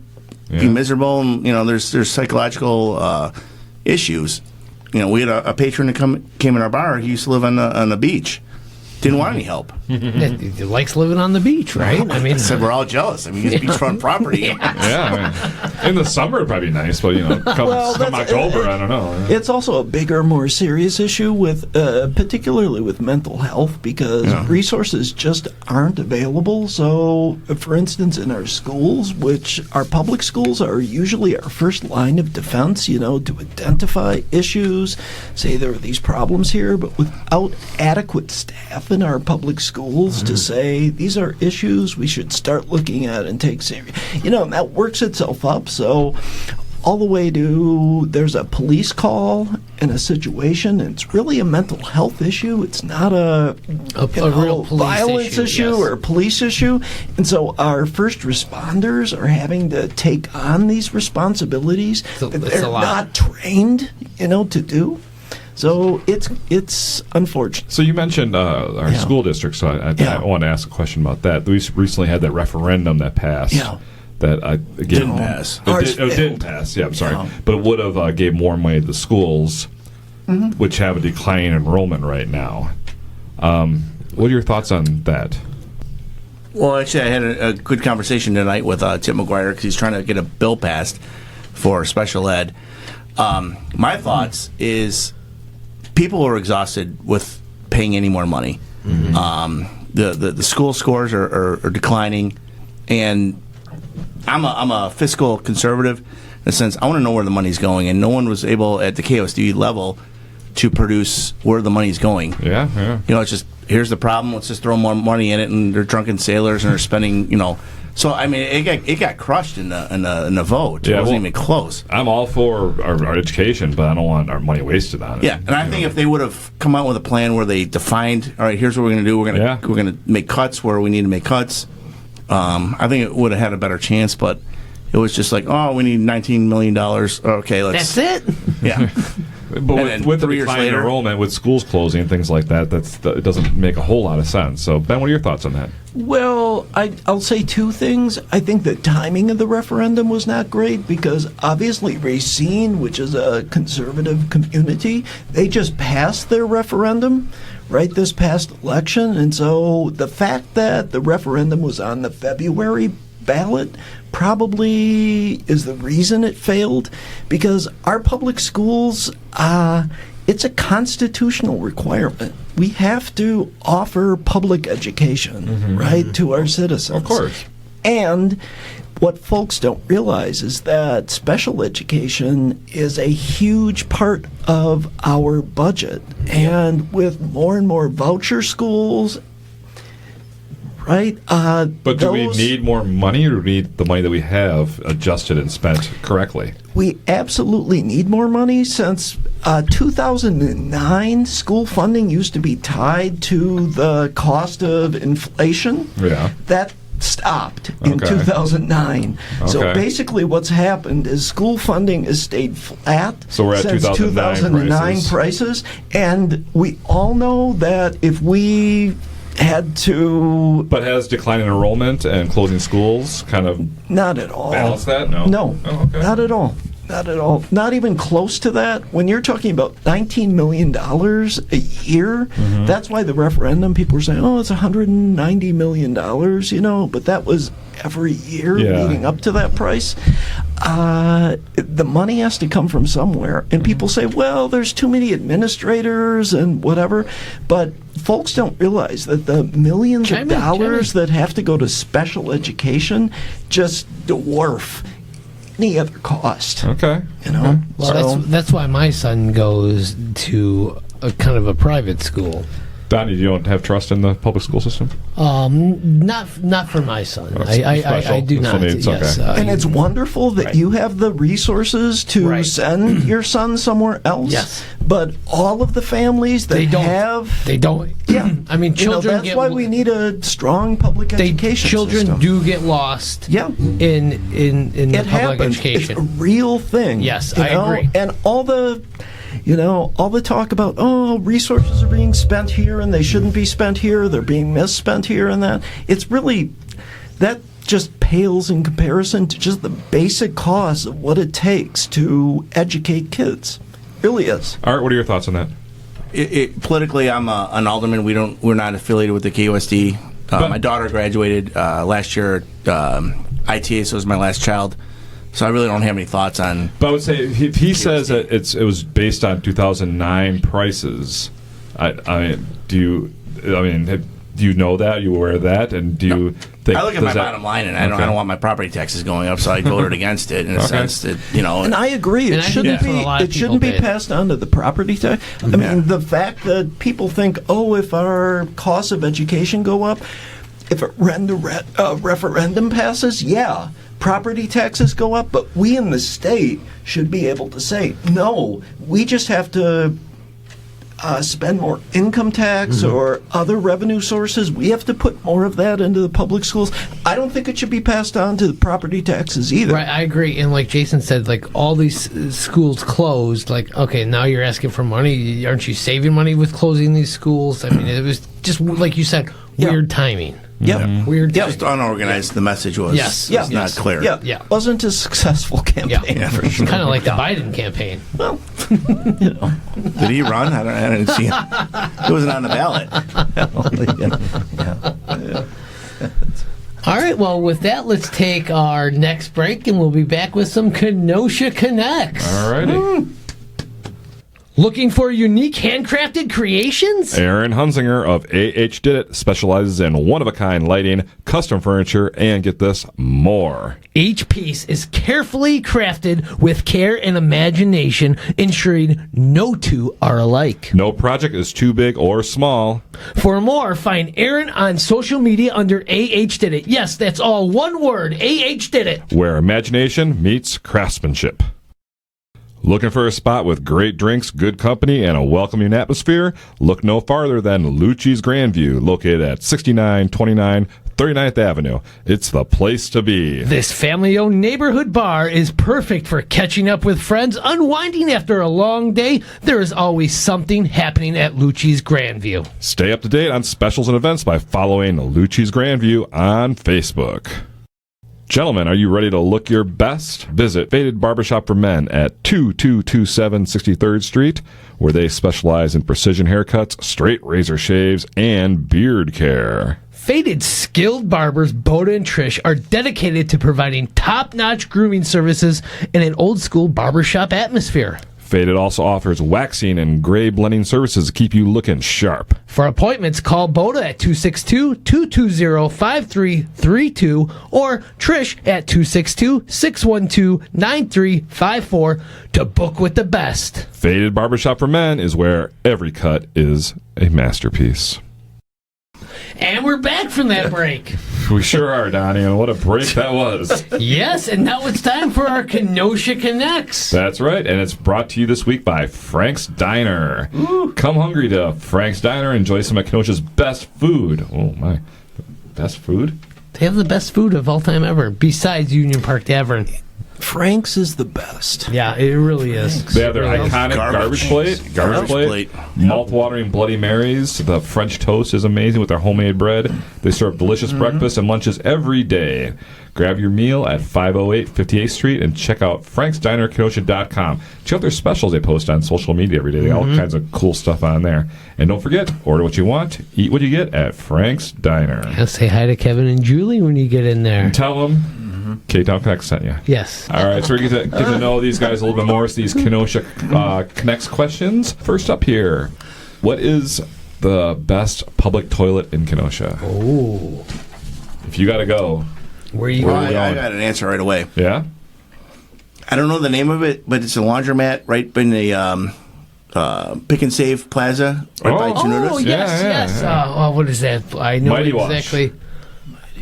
be miserable. And, you know, there's psychological issues. You know, we had a patron that came in our bar. He used to live on the beach. didn't want any help. He likes living on the beach, right? I mean, I said we're all jealous. I mean, it's beachfront property. Yeah, I mean, in the summer it'd probably be nice, but come October, I don't know. It's also a bigger, more serious issue with, particularly with mental health, because resources just aren't available. So, for instance, in our schools, which our public schools are usually our first line of defense, to identify issues, say there are these problems here, but without adequate staff in our public schools to say these are issues we should start looking at and take serious. That works itself up. So all the way to there's a police call in a situation, and it's really a mental health issue. It's not a real police violence issue yes. or a police issue. And so our first responders are having to take on these responsibilities that they're not trained, to do. So it's unfortunate. So you mentioned our school district, so I want to ask a question about that. We recently had that referendum that passed. Yeah. That Didn't pass. It didn't pass. Yeah, I'm sorry, but it would have gave more money to the schools, which have a declining enrollment right now. What are your thoughts on that? Well, actually, I had a good conversation tonight with Tim McGuire because he's trying to get a bill passed for special ed. My thoughts is people are exhausted with paying any more money. The school scores are declining, and I'm a fiscal conservative in the sense I want to know where the money's going, and no one was able at the KOSD level to produce where the money's going. Yeah. It's just here's the problem. Let's just throw more money in it, and they're drunken sailors and they're spending. So I mean, it got crushed in the vote. It wasn't even close. I'm all for our education, but I don't want our money wasted on it. Yeah, and I think if they would have come out with a plan where they defined, all right, here's what we're going to do. We're going to make cuts where we need to make cuts. I think it would have had a better chance, but it was just like, we need $19 million. Okay, let's. That's it. Yeah. But with the declining enrollment, with schools closing and things like that, it doesn't make a whole lot of sense. So, Ben, what are your thoughts on that? Well, I'll say two things. I think the timing of the referendum was not great because obviously Racine, which is a conservative community, they just passed their referendum right this past election. And so the fact that the referendum was on the February ballot probably is the reason it failed, because our public schools, it's a constitutional requirement. We have to offer public education, right, to our citizens. Of course. And what folks don't realize is that special education is a huge part of our budget. And with more and more voucher schools, right? But do we need more money, or do we need the money that we have adjusted and spent correctly? We absolutely need more money. Since 2009, school funding used to be tied to the cost of inflation. Yeah. That stopped in 2009. So basically what's happened is school funding has stayed flat we're at since 2009 prices. And we all know that if we had to... But has declining enrollment and closing schools kind of... Not at all. Balance that? No? No. Oh, okay. Not at all. Not at all. Not even close to that. When you're talking about $19 million a year, that's why the referendum, people were saying, it's $190 million, but that was every year leading up to that price. The money has to come from somewhere. And people say, well, there's too many administrators and whatever. But folks don't realize that the millions of dollars that have to go to special education just dwarf any other cost. Okay. Well, that's why my son goes to a kind of a private school. Donny, you don't have trust in the public school system? Not for my son. I do not. Yes, and it's wonderful that you have the resources to send your son somewhere else. Yes. But all of the families that they don't. Yeah. I mean, children. That's why we need a strong public education children system. do get lost. Yeah. In the public education. It's a real thing. Yes, I agree. And all the talk about, resources are being spent here and they shouldn't be spent here, they're being misspent here and that. It's really, that just pales in comparison to just the basic cost of what it takes to educate kids. It really is. Art, what are your thoughts on that? politically, I'm an alderman. We're not affiliated with the KUSD. My daughter graduated last year. ITA, so it was my last child. So I really don't have any thoughts on. But I would say if he says that it was based on 2009 prices, do you know that? Are you aware of that? And do you think? I look at my bottom line, and I don't want my property taxes going up, so I voted against it in a sense that And I agree, it shouldn't be passed on to the property tax. I mean, the fact that people think, if our costs of education go up, if a referendum passes, property taxes go up, but we in the state should be able to say, no, we just have to spend more income tax or other revenue sources. We have to put more of that into the public schools. I don't think it should be passed on to the property taxes either. Right, I agree. And like Jason said, like all these schools closed. Like, okay, now you're asking for money. Aren't you saving money with closing these schools? I mean, it was just like you said, weird timing. Weird. Just unorganized. The message was. Not clear. Wasn't a successful campaign. For sure. Kind of like the Biden campaign. Well, did he run? I didn't see him. He wasn't on the ballot. All right. Well, with that, let's take our next break, and we'll be back with some Kenosha Connects. All righty. Looking for unique handcrafted creations? Aaron Hunzinger of AH Did It specializes in one-of-a-kind lighting, custom furniture, and get this, more. Each piece is carefully crafted with care and imagination, ensuring no two are alike. No project is too big or small. For more, find Aaron on social media under AH Did It. Yes, that's all one word, AH Did It. Where imagination meets craftsmanship. Looking for a spot with great drinks, good company, and a welcoming atmosphere? Look no farther than Lucci's Grandview, located at 6929 39th Avenue. It's the place to be. This family-owned neighborhood bar is perfect for catching up with friends, unwinding after a long day. There is always something happening at Lucci's Grandview. Stay up to date on specials and events by following Lucci's Grandview on Facebook. Gentlemen, are you ready to look your best? Visit Faded Barbershop for Men at 2227 63rd Street, where they specialize in precision haircuts, straight razor shaves, and beard care. Faded skilled barbers Boda and Trish are dedicated to providing top-notch grooming services in an old-school barbershop atmosphere. Faded also offers waxing and gray blending services to keep you looking sharp. For appointments, call Boda at 262-220-5332 or Trish at 262-612-9354 to book with the best. Faded Barbershop for Men is where every cut is a masterpiece. And we're back from that break. We sure are, Donny, and what a break that was. Yes, and now it's time for our Kenosha Connects. That's right, and it's brought to you this week by Frank's Diner. Ooh. Come hungry to Frank's Diner and enjoy some of Kenosha's best food. Oh, my. Best food? They have the best food of all time ever, besides Union Park Tavern. Frank's is the best. Yeah, it really is. They have their iconic garbage plate, mouth-watering Bloody Marys. The French toast is amazing with their homemade bread. They serve delicious breakfasts and lunches every day. Grab your meal at 508 58th Street and check out franksdinerkenosha.com. Check out their specials they post on social media every day. They have all kinds of cool stuff on there. And don't forget, order what you want, eat what you get at Frank's Diner. Yeah, say hi to Kevin and Julie when you get in there. And tell them Ktown Connects sent you. Yes. All right, so we get to know these guys a little bit more. It's these Kenosha Connects questions. First up here, what is the best public toilet in Kenosha? Oh. If you got to go, where are you going? I got an answer right away. Yeah? I don't know the name of it, but it's a laundromat right in the Pick and Save Plaza right by Tenutas. Oh, yes. What is that? I know Mighty exactly. Wash.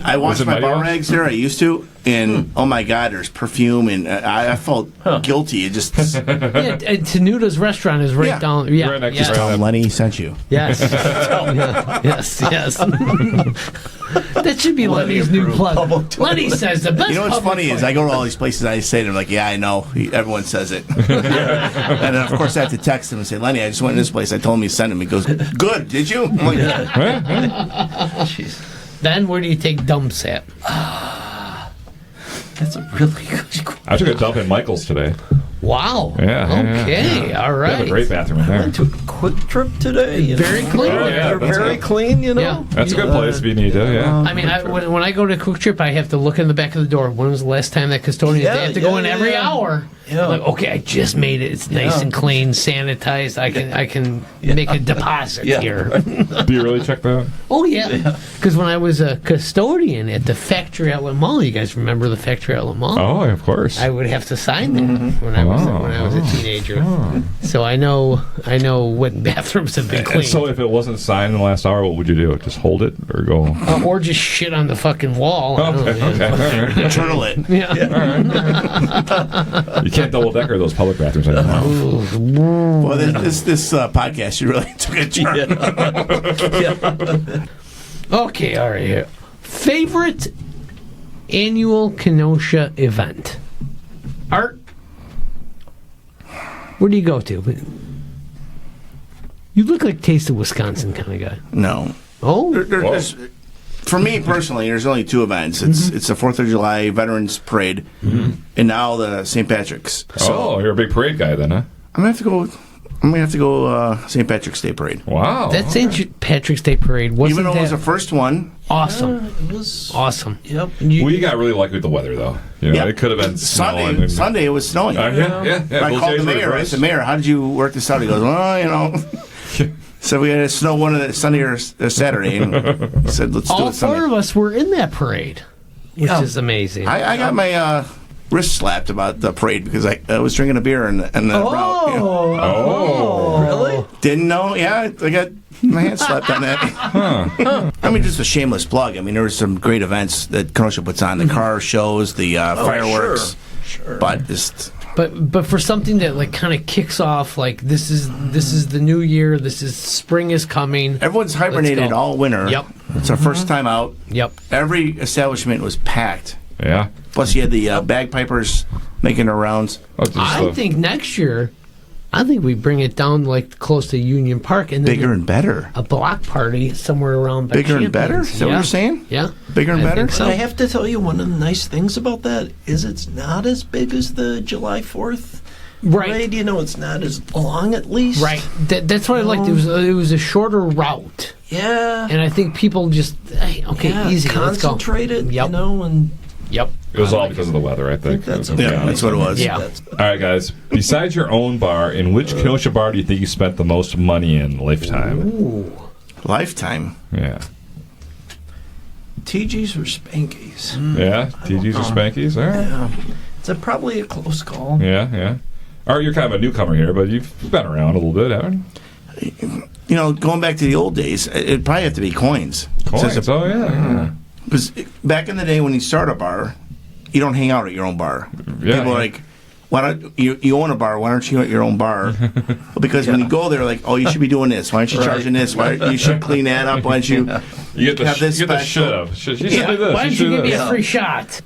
I washed my bar rags there. I used to, and oh my God, there's perfume, and I felt guilty. It just Tenuta's restaurant is right down. Yeah, right next just tell Lenny sent you. Yes, yes. That should be Lenny's new plug. Lenny says the best. You know what's funny is I go to all these places. I say to them like, "Yeah, I know. Everyone says it." And then of course I have to text him and say, "Lenny, I just went to this place. I told him he sent him." He goes, "Good, did you?" I'm like, Jeez. Then where do you take dumps at? That's a really good question. I took a dump in Michael's today. Wow. Yeah. Okay. All They right. have a great bathroom in there. Went to a quick trip today. you Very know. clean. Oh, yeah, They're that's very good. clean, you know. Yeah. That's a good place if you need to, yeah. I mean, when I go to Quick Trip, I have to look in the back of the door. When was the last time that custodian? Yeah, they have to go in yeah, every yeah. hour. Yeah. Like, okay, I just made it. It's nice Yeah. and clean, sanitized. I can make a deposit Yeah. here. Do you really check that? Oh yeah, because when I was a custodian at the factory outlet mall, you guys remember the factory outlet mall? Oh, of course. I would have to sign that when I was a teenager. So I know what bathrooms have been And cleaned. so if it wasn't signed in the last hour, what would you do? Just hold it or go? Or just shit on the fucking wall. I don't know, Okay. All right. Turtle it. Yeah. You can't double decker those public bathrooms anymore. Well, this podcast, you really took a turn. Okay, all right. Here. Favorite annual Kenosha event? Art? Where do you go to? You look like Taste of Wisconsin kind of guy. No. Oh? There's, for me personally, there's only two events. It's the 4th of July Veterans Parade, and now the St. Patrick's. Oh, you're a big parade guy then, huh? I'm gonna have to go St. Patrick's Day Parade. Wow. That St. Patrick's Day Parade wasn't Even though it was that the first one, awesome. It was. Awesome. Yep. We got really lucky with the weather, though. You know, Yeah. it could have been snowing. Sunday it was snowing. Yeah. I Those called days the were mayor. I gross. said, Mayor, how did you work this out? He goes, well, you know. So we had to snow one of the Sunday or Saturday, and said, let's do All it Sunday. 4 of us were in that parade, which Yeah. is amazing. I got my wrist slapped about the parade because I was drinking a beer and the route. You know. Oh. Really? Didn't know. Yeah, I got my hand slapped on that. I mean, just a shameless plug. I mean, there were some great events that Kenosha puts on. The car shows, the fireworks. Sure. But just... But for something that like kind of kicks off like this is the new year, this is spring is coming. Everyone's hibernated go. all winter. Yep. It's our first time out. Yep. Every establishment was packed. Yeah. Plus, you had the bagpipers making their rounds. Oh, just, I think next year, I think we bring it down like close to Union Park and then Bigger and better. a block party somewhere around by Bigger and better? Champions. Is that what Yeah. you're saying? Yeah. Bigger and I better? think so. I have to tell you, one of the nice things about that is it's not as big as the July 4th Right. parade. You know, it's not as long, at least. Right. That's what I liked. It was a shorter route, Yeah. and I think people just hey, okay, Yeah, easy, let's go. concentrated, Yep. you know, and Yep. it was all because of the weather, I think. that's To be Yeah, honest. that's what it was. Yeah. that's All right, guys. Besides your own bar, in which Kenosha bar do you think you spent the most money in lifetime? Ooh. Lifetime. Yeah. TG's or Spankies. Yeah? TG's or Spankies? All right. Yeah. It's probably a close call. Yeah. All right, you're kind of a newcomer here, but you've been around a little bit, haven't you? You know, going back to the old days, it'd probably have to be coins. Coins. Oh, yeah. Because back in the day when you start a bar, you don't hang out at your own bar. Yeah, People are like, why don't you own a bar? Why aren't you at your own bar? Well, because when you go there, like, oh, you should be doing this. Why aren't you charging this? Why you should clean that up? Why don't you? You get the, Have this you get the special- shit of. You should do this. Why don't you should do give me this. a free shot?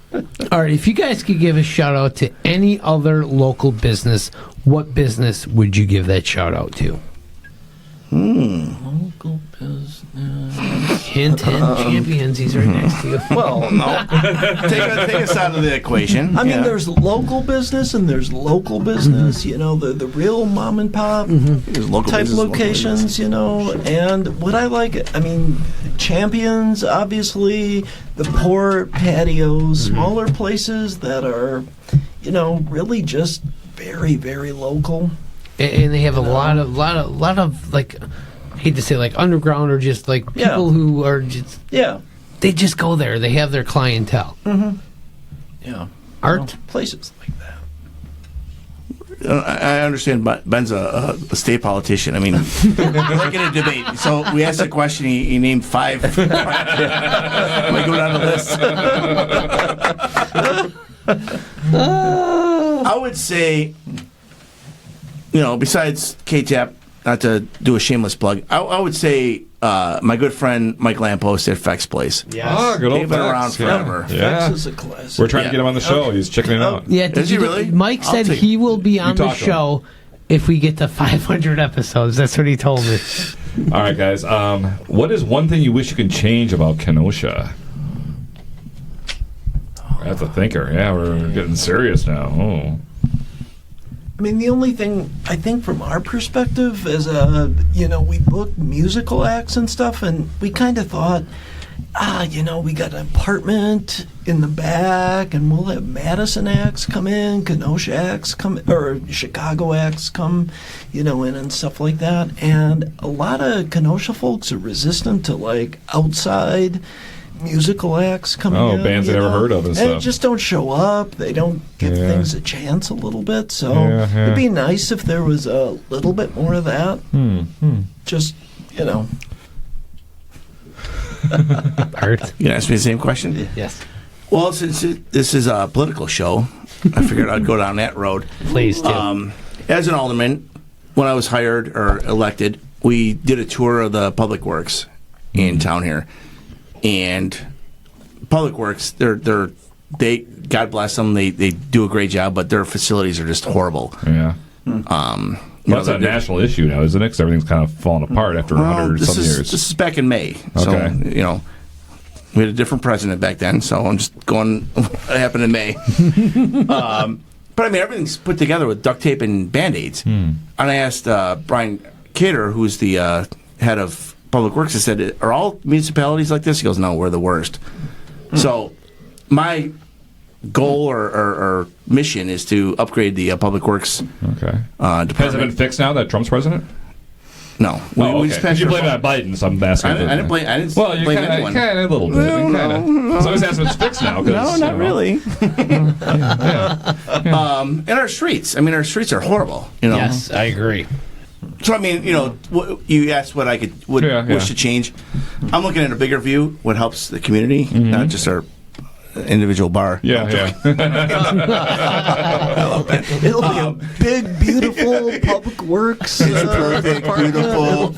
All right, if you guys could give a shout out to any other local business, what business would you give that shout out to? Local business. Hint, champions. He's right next to you. Well, No, take us out of the equation. I mean, Yeah. there's local business and there's local business, you know, the real mom and pop There's local type business, local locations, business. you know. And what I like, I mean, champions, obviously, the port, patios, smaller places that are, you know, really just very, very local. And they have a lot of like, I hate to say like underground or just like Yeah. people who are just Yeah. they just go there. They have their clientele. Yeah. Art. Places like that. I understand, but Ben's a state politician. I mean, we're like in a debate. So we asked a question. He named 5. We go down the list. I would say, you know, besides K-Tap, not to do a shameless plug, I would say my good friend Mike Lamppost at Feck's Place. Ah, good old They've been around Fex, forever. Yeah. This is a classic. We're trying to Yeah. get him on the show. He's checking it out. Yeah, Is he really? Mike I'll said take- he will be on the talk to him. show if we get to 500 episodes. That's what he told me. All right, guys. What is one thing you wish you could change about Kenosha? That's a thinker. Yeah, we're getting serious now. Oh. I mean, the only thing I think from our perspective is, we booked musical acts and stuff, and we kind of thought, we got an apartment in the back, and we'll have Madison acts come in, Kenosha acts come, or Chicago acts come, in and stuff like that. And a lot of Kenosha folks are resistant to, like, outside musical acts coming in. Oh, bands they never heard of and stuff. Just don't show up. They don't give things a chance a little bit. So it'd be nice if there was a little bit more of that. Just, Art? You ask me the same question? Yes. Well, since this is a political show, I figured I'd go down that road. Please do. As an alderman, when I was hired or elected, we did a tour of the public works in town here. And Public Works, they God bless them, they do a great job, but their facilities are just horrible. Yeah. That's a national issue now, isn't it? Because everything's kind of fallen apart after 100-some years. This is back in May. Okay. So, we had a different president back then, so I'm just going what happened in May. But I mean, everything's put together with duct tape and Band-Aids. And I asked Brian Cater, who's the head of Public Works, I said, are all municipalities like this? He goes, no, we're the worst. So my goal or mission is to upgrade the Public Works department. Has it been fixed now that Trump's president? No. We just passed you blame it on Biden, so I'm asking. I didn't blame anyone. Kind of a little bit. So I was asking if it's fixed now. No, not really. And our streets. I mean, our streets are horrible. Yes, I agree. So I mean, you asked what I could wish to change. I'm looking at a bigger view. What helps the community, not just our individual bar. Yeah. I love that. It'll be a big, beautiful Public Works. It's perfect, beautiful.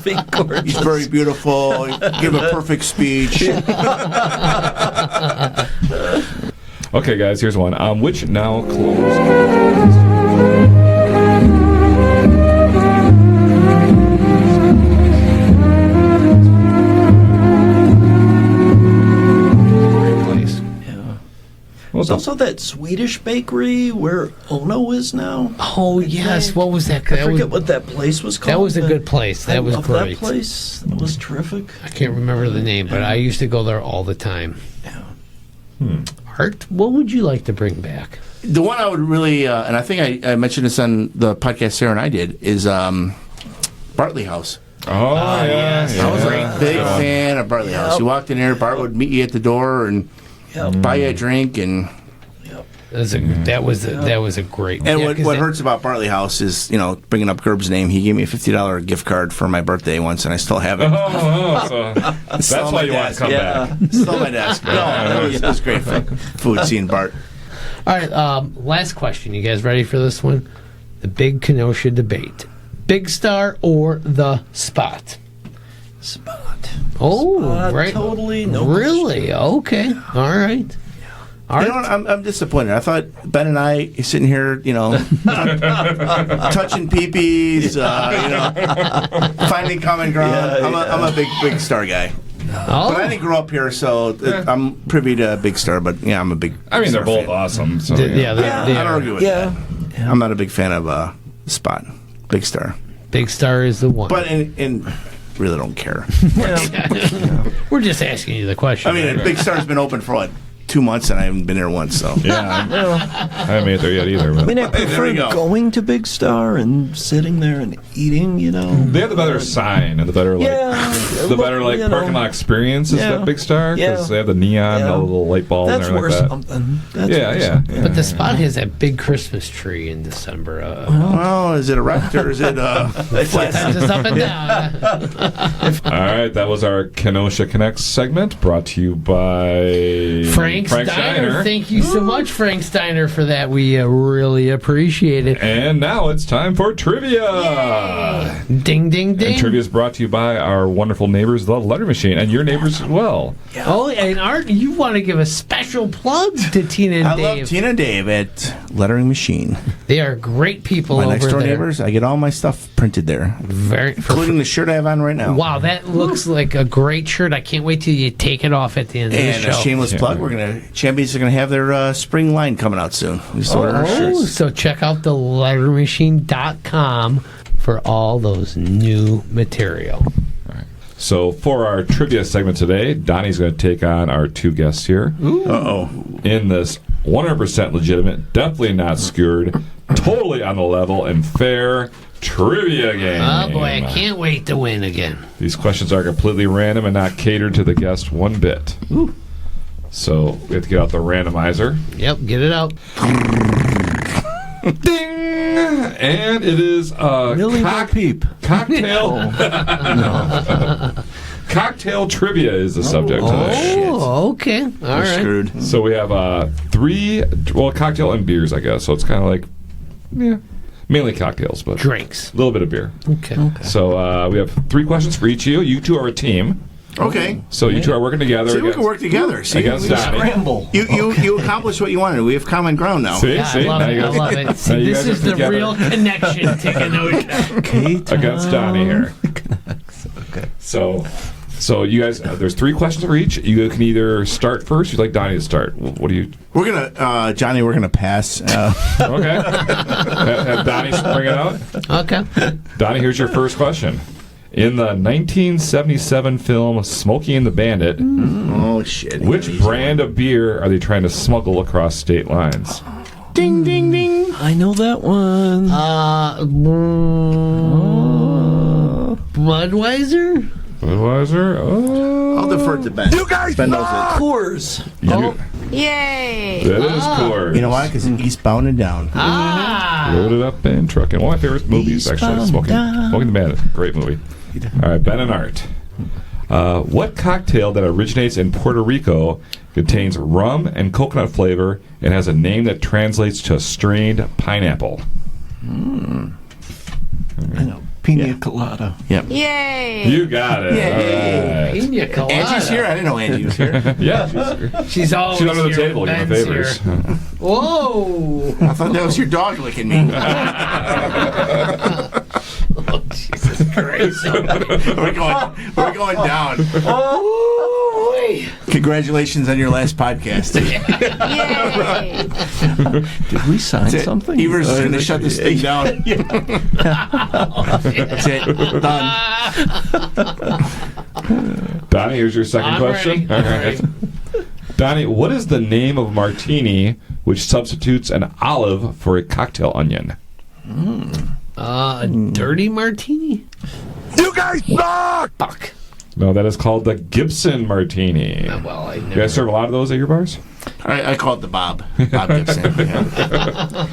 He's very beautiful. Give a perfect speech. Okay, guys, here's one. Which now closed? There's also that Swedish bakery where Ono is now. Oh, yes. What was that? I forget what that place was called. That was a good place. That was great. That place. That was terrific. I can't remember the name, but I used to go there all the time. Yeah. Art, what would you like to bring back? The one I would really, and I think I mentioned this on the podcast Sarah and I did, is Bartley House. Oh, yes. I was a big fan of Bartley House. You walked in there, Bart would meet you at the door and buy you a drink, and that was a great. And what hurts about Bartley House is, bringing up Gerb's name. He gave me a $50 gift card for my birthday once, and I still have it. So that's why you want to come back. Still on my desk. No, it was great food seeing Bart. All right, last question. You guys ready for this one? The big Kenosha debate: Big Star or the Spot? Spot. Oh, Spot, right. Totally. No. Really? Okay. All right. You know what? I'm disappointed. I thought Ben and I sitting here, touching peepees, finding common ground. I'm a big Star guy. Oh. But I didn't grow up here, so I'm privy to Big Star. But yeah, I'm a big. I mean, they're Star both fan. awesome. So, They I don't argue with that. I'm not a big fan of Spot, Big Star. Big Star is the one. But in really don't care. We're just asking you the question. I mean, Big Star's been open for 2 months, and I haven't been there once. So yeah, I haven't made it there yet either. But. I mean, I prefer going to Big Star and sitting there and eating. They have the better sign and the better parking lot experience is that Big Star because they have the neon, all the little light bulbs. That's and everything worth like that. something. Yeah. But the Spot has that big Christmas tree in December. Well, is it a wrecked or is it It's just up and down. All right, that was our Kenosha Connects segment brought to you by Frank Steiner. Thank you so much, Frank Steiner, for that. We really appreciate it. And now it's time for trivia. Yay. Ding, ding, ding. And trivia is brought to you by our wonderful neighbors, the Letter Machine, and your neighbors as well. Oh, and Art, you want to give a special plug to Tina and Dave. I love Tina and Dave at Lettering Machine. They are great people my over next door there. Neighbors. I get all my stuff printed there, including the shirt I have on right now. Wow, that looks like a great shirt. I can't wait till you take it off at the end of the show. And a shameless plug, we're going Champions are going to have their spring line coming out soon. We just ordered our shirts. So check out the lettermachine.com for all those new material. So for our trivia segment today, Donnie's going to take on our two guests here. Uh-oh. In this 100% legitimate, definitely not skewered, totally on the level and fair trivia game. Oh boy, I can't wait to win again. These questions are completely random and not catered to the guest one bit. Ooh. So we have to get out the randomizer. Yep, get it out. Ding! And it is Really, no peep. cocktail. Cocktail trivia is the subject today. Oh, okay. All We're right. screwed. So we have cocktail and beers, I guess. So it's kind of like, mainly cocktails, but Drinks. a little bit of beer. Okay. So we have 3 questions for each of you. You two are a team. Okay. So you two are working together. See, we against- can work together. See, against Donnie. Scramble. you accomplished what you wanted. We have common ground now. See? Yeah, I love Now it. you I guys- love it. now See, you this guys are is the together real connection to Kenosha. against Donnie here. Okay. So you guys, there's 3 questions for each. You can either start first. You'd like Donnie to start. What do you? We're gonna, Johnny. We're gonna pass. Okay. have Donnie bring it out. Okay. Donnie, here's your first question. In the 1977 film Smokey and the Bandit, Oh shit! which brand of beer are they trying to smuggle across state lines? Ding ding ding. I know that one. Budweiser? Budweiser? Oh. I'll defer to Ben. You guys Ben knows Coors. You- Yay! That is Coors. it. You know why? Because eastbound and down. Loaded up and trucking. One of my favorite movies, actually. Smoking the Bandit. Great movie. All right, Ben and Art. What cocktail that originates in Puerto Rico contains rum and coconut flavor and has a name that translates to strained pineapple? I know. Pina colada. Yep. Yay! You got it. Yay. All right. Pina colada. Angie's here. I didn't know Angie was here. Yeah, She's always she's under the here table when giving Ben's favors. here. Whoa! I thought that was your dog licking me. Oh, Jesus Christ. we're going down. Oh, Congratulations on your last podcast. Yay! Did we sign something? Evers is going to shut this thing down. That's it. Done. Donnie, here's your second I'm question. ready. All right. Donnie, what is the name of a martini which substitutes an olive for a cocktail onion? A dirty martini? You guys suck! Fuck. No, that is called the Gibson Martini. Well, I You never. guys serve a lot of those at your bars? I call it the Bob Gibson. Yeah.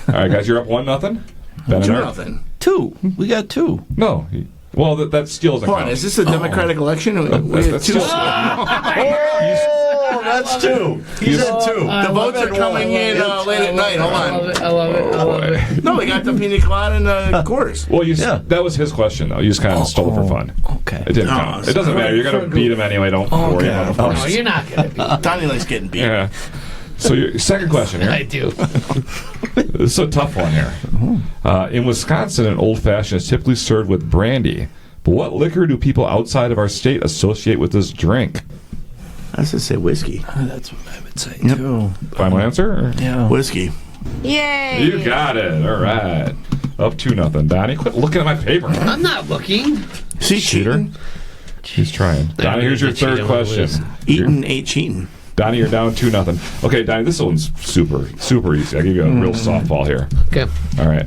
All right, guys, you're up 1-0. Ben and Art. 2-0. 2. We got 2. No. Well, that still doesn't Hold on, count. is this a democratic election? We had That's two. just- Oh, that's 2. He said 2. The votes are coming in late at night. Hold I love on. it. I love it. I love it. No, we got the pina colada and the Coors. Well, Yeah. that was his question, though. You just kind of stole it for fun. Okay. It didn't count. It doesn't matter. You're going to beat him anyway. Don't worry about it. No, you're not going to be. Donnie likes getting beat. Yeah. So your second question I here. do. This is a tough one here. In Wisconsin, an old-fashioned is typically served with brandy. But what liquor do people outside of our state associate with this drink? I was going to say whiskey. That's what I would say, too. Final answer? Or? Yeah. Whiskey. Yay! You got it. All right. Up 2-0. Donnie, quit looking at my paper. I'm not looking. See, Cheater. cheating. He's trying. Donnie, here's your third question. Eating ain't cheating. Donnie, you're down 2-0. Okay, Donnie, this one's super easy. I'll give you a real softball here. Okay. All right.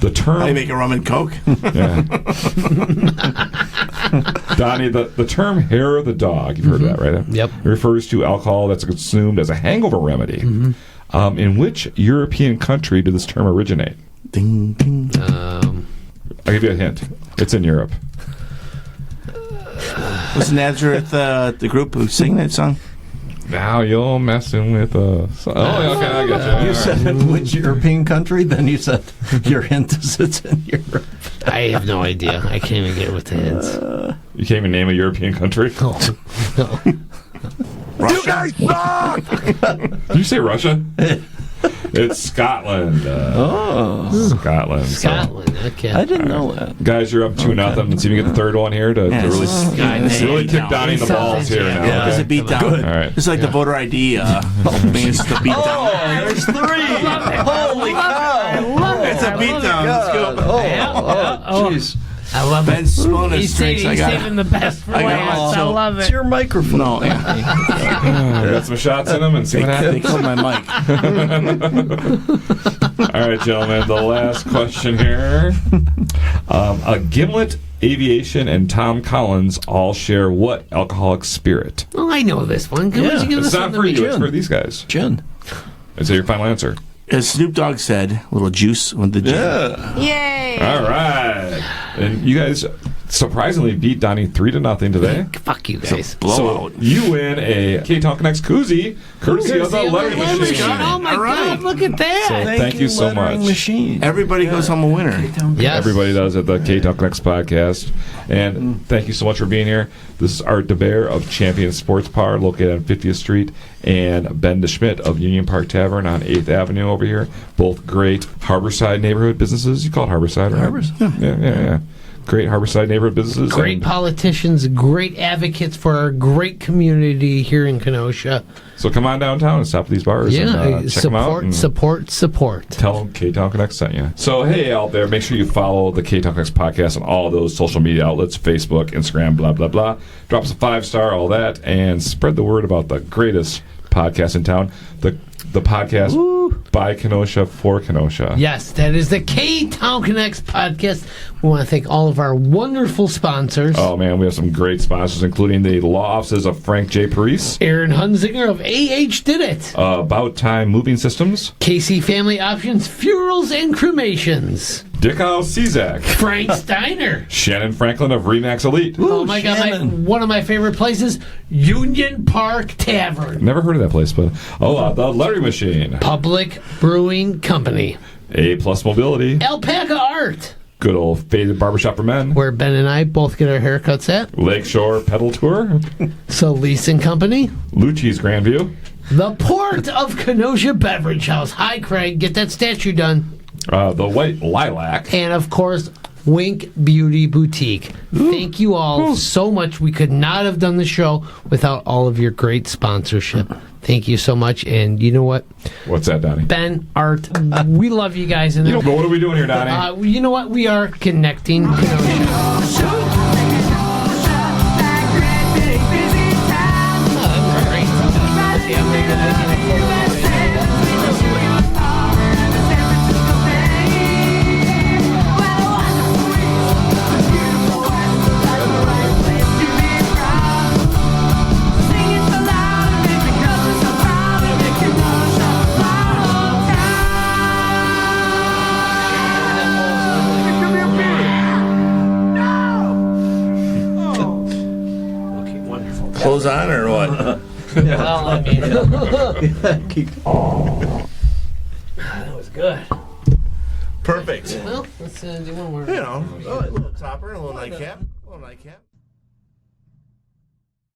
The term... How do you make a rum and coke? Yeah. Donnie, the term hair of the dog, you've heard that, right? Yep. It refers to alcohol that's consumed as a hangover remedy. In which European country did this term originate? Ding, ding. I'll give you a hint. It's in Europe. Was Nazareth the group who sang that song? Now you're messing with us. Oh, okay, I get you. You said which European country? Then you said your hint is it's in Europe. I have no idea. I can't even get with the hints. You can't even name a European country? No. Russia. Did you say Russia? It It's Scotland. Scotland. So. Scotland. Okay. I didn't know that. Guys, you're up 2-0. Let's see if you get the third one here to really kick Donny in the balls here now. Yeah, Okay? it's a beat down. All right. It's like the voter ID. It's the beat down. There's 3. Holy cow! It's a beat down. Let's go. Jeez. I love it. Ben's spilling his He's drinks. saving the best for I got last. I myself- love It's it. your microphone. No, Got some shots in them and see what they happens. killed my mic. All right, gentlemen, the last question here. A Gimlet, Aviation, and Tom Collins all share what alcoholic spirit? Oh, I know this one. Can Yeah. you give It's us not something for to you, me? it's for these guys. Gin. Is that your final answer? As Snoop Dogg said, a little juice with the gin. Yeah. Yay! All right. And you guys surprisingly beat Donny 3-0 today. Fuck you guys. Blowout. So you win a Ktown Connects koozie, courtesy of the lettering machine. Oh my All right. God! Look at that. Thank you so lettering much. Machine. Everybody goes home a winner. Yes. Everybody does at the Ktown Connects podcast. And thank you so much for being here. This is Art DeBaere of Champion Sports Bar, located on 50th Street, and Ben DeSmidt of Union Park Tavern on 8th Avenue over here. Both great Harborside neighborhood businesses. You call it Harborside, right? Harborside. Yeah. Great Harborside neighborhood businesses. Great And politicians, great advocates for our great community here in Kenosha. so come on downtown and stop at these bars and check them out. Support. Tell them Ktown Connect sent you. So, hey, out there, make sure you follow the Ktown Connects podcast on all those social media outlets, Facebook, Instagram, blah, blah, blah. Drop us a 5-star, all that, and spread the word about the greatest podcast in town, the podcast by Kenosha for Kenosha. Yes, that is the Ktown Connects podcast. We want to thank all of our wonderful sponsors. Oh, man, we have some great sponsors, including the law offices of Frank J. Parise, Aaron Hunzinger of AH Did It. About Time Moving Systems, Casey Family Options, Funerals and Cremations. Dickow Czak, Frank Steiner. Shannyn Franklin of ReMax Elite. Oh my God, Shannyn. one of my favorite places, Union Park Tavern. Never heard of that place, but the lettering machine, Public Brewing Company. A Plus Mobility, Alpaca Art, good old Faded Barbershop for Men, where Ben and I both get our haircuts at. Lakeshore Pedal Tour, Solis and Company. Lucci's Grandview, The Port of Kenosha Beverage House. Hi, Craig. Get that statue done. The White Lilac, And, of course, Wink Beauty Boutique. Thank you all so much. We could not have done the show without all of your great sponsorship. Thank you so much. And you know what? What's that, Donny? Ben, Art, we love you guys. And But what are we doing here, Donny? you know what? We are connecting Kenosha. Close on or what? Well, I mean, that was good. Perfect. Well, let's do one more. You know, a little topper, a little nightcap.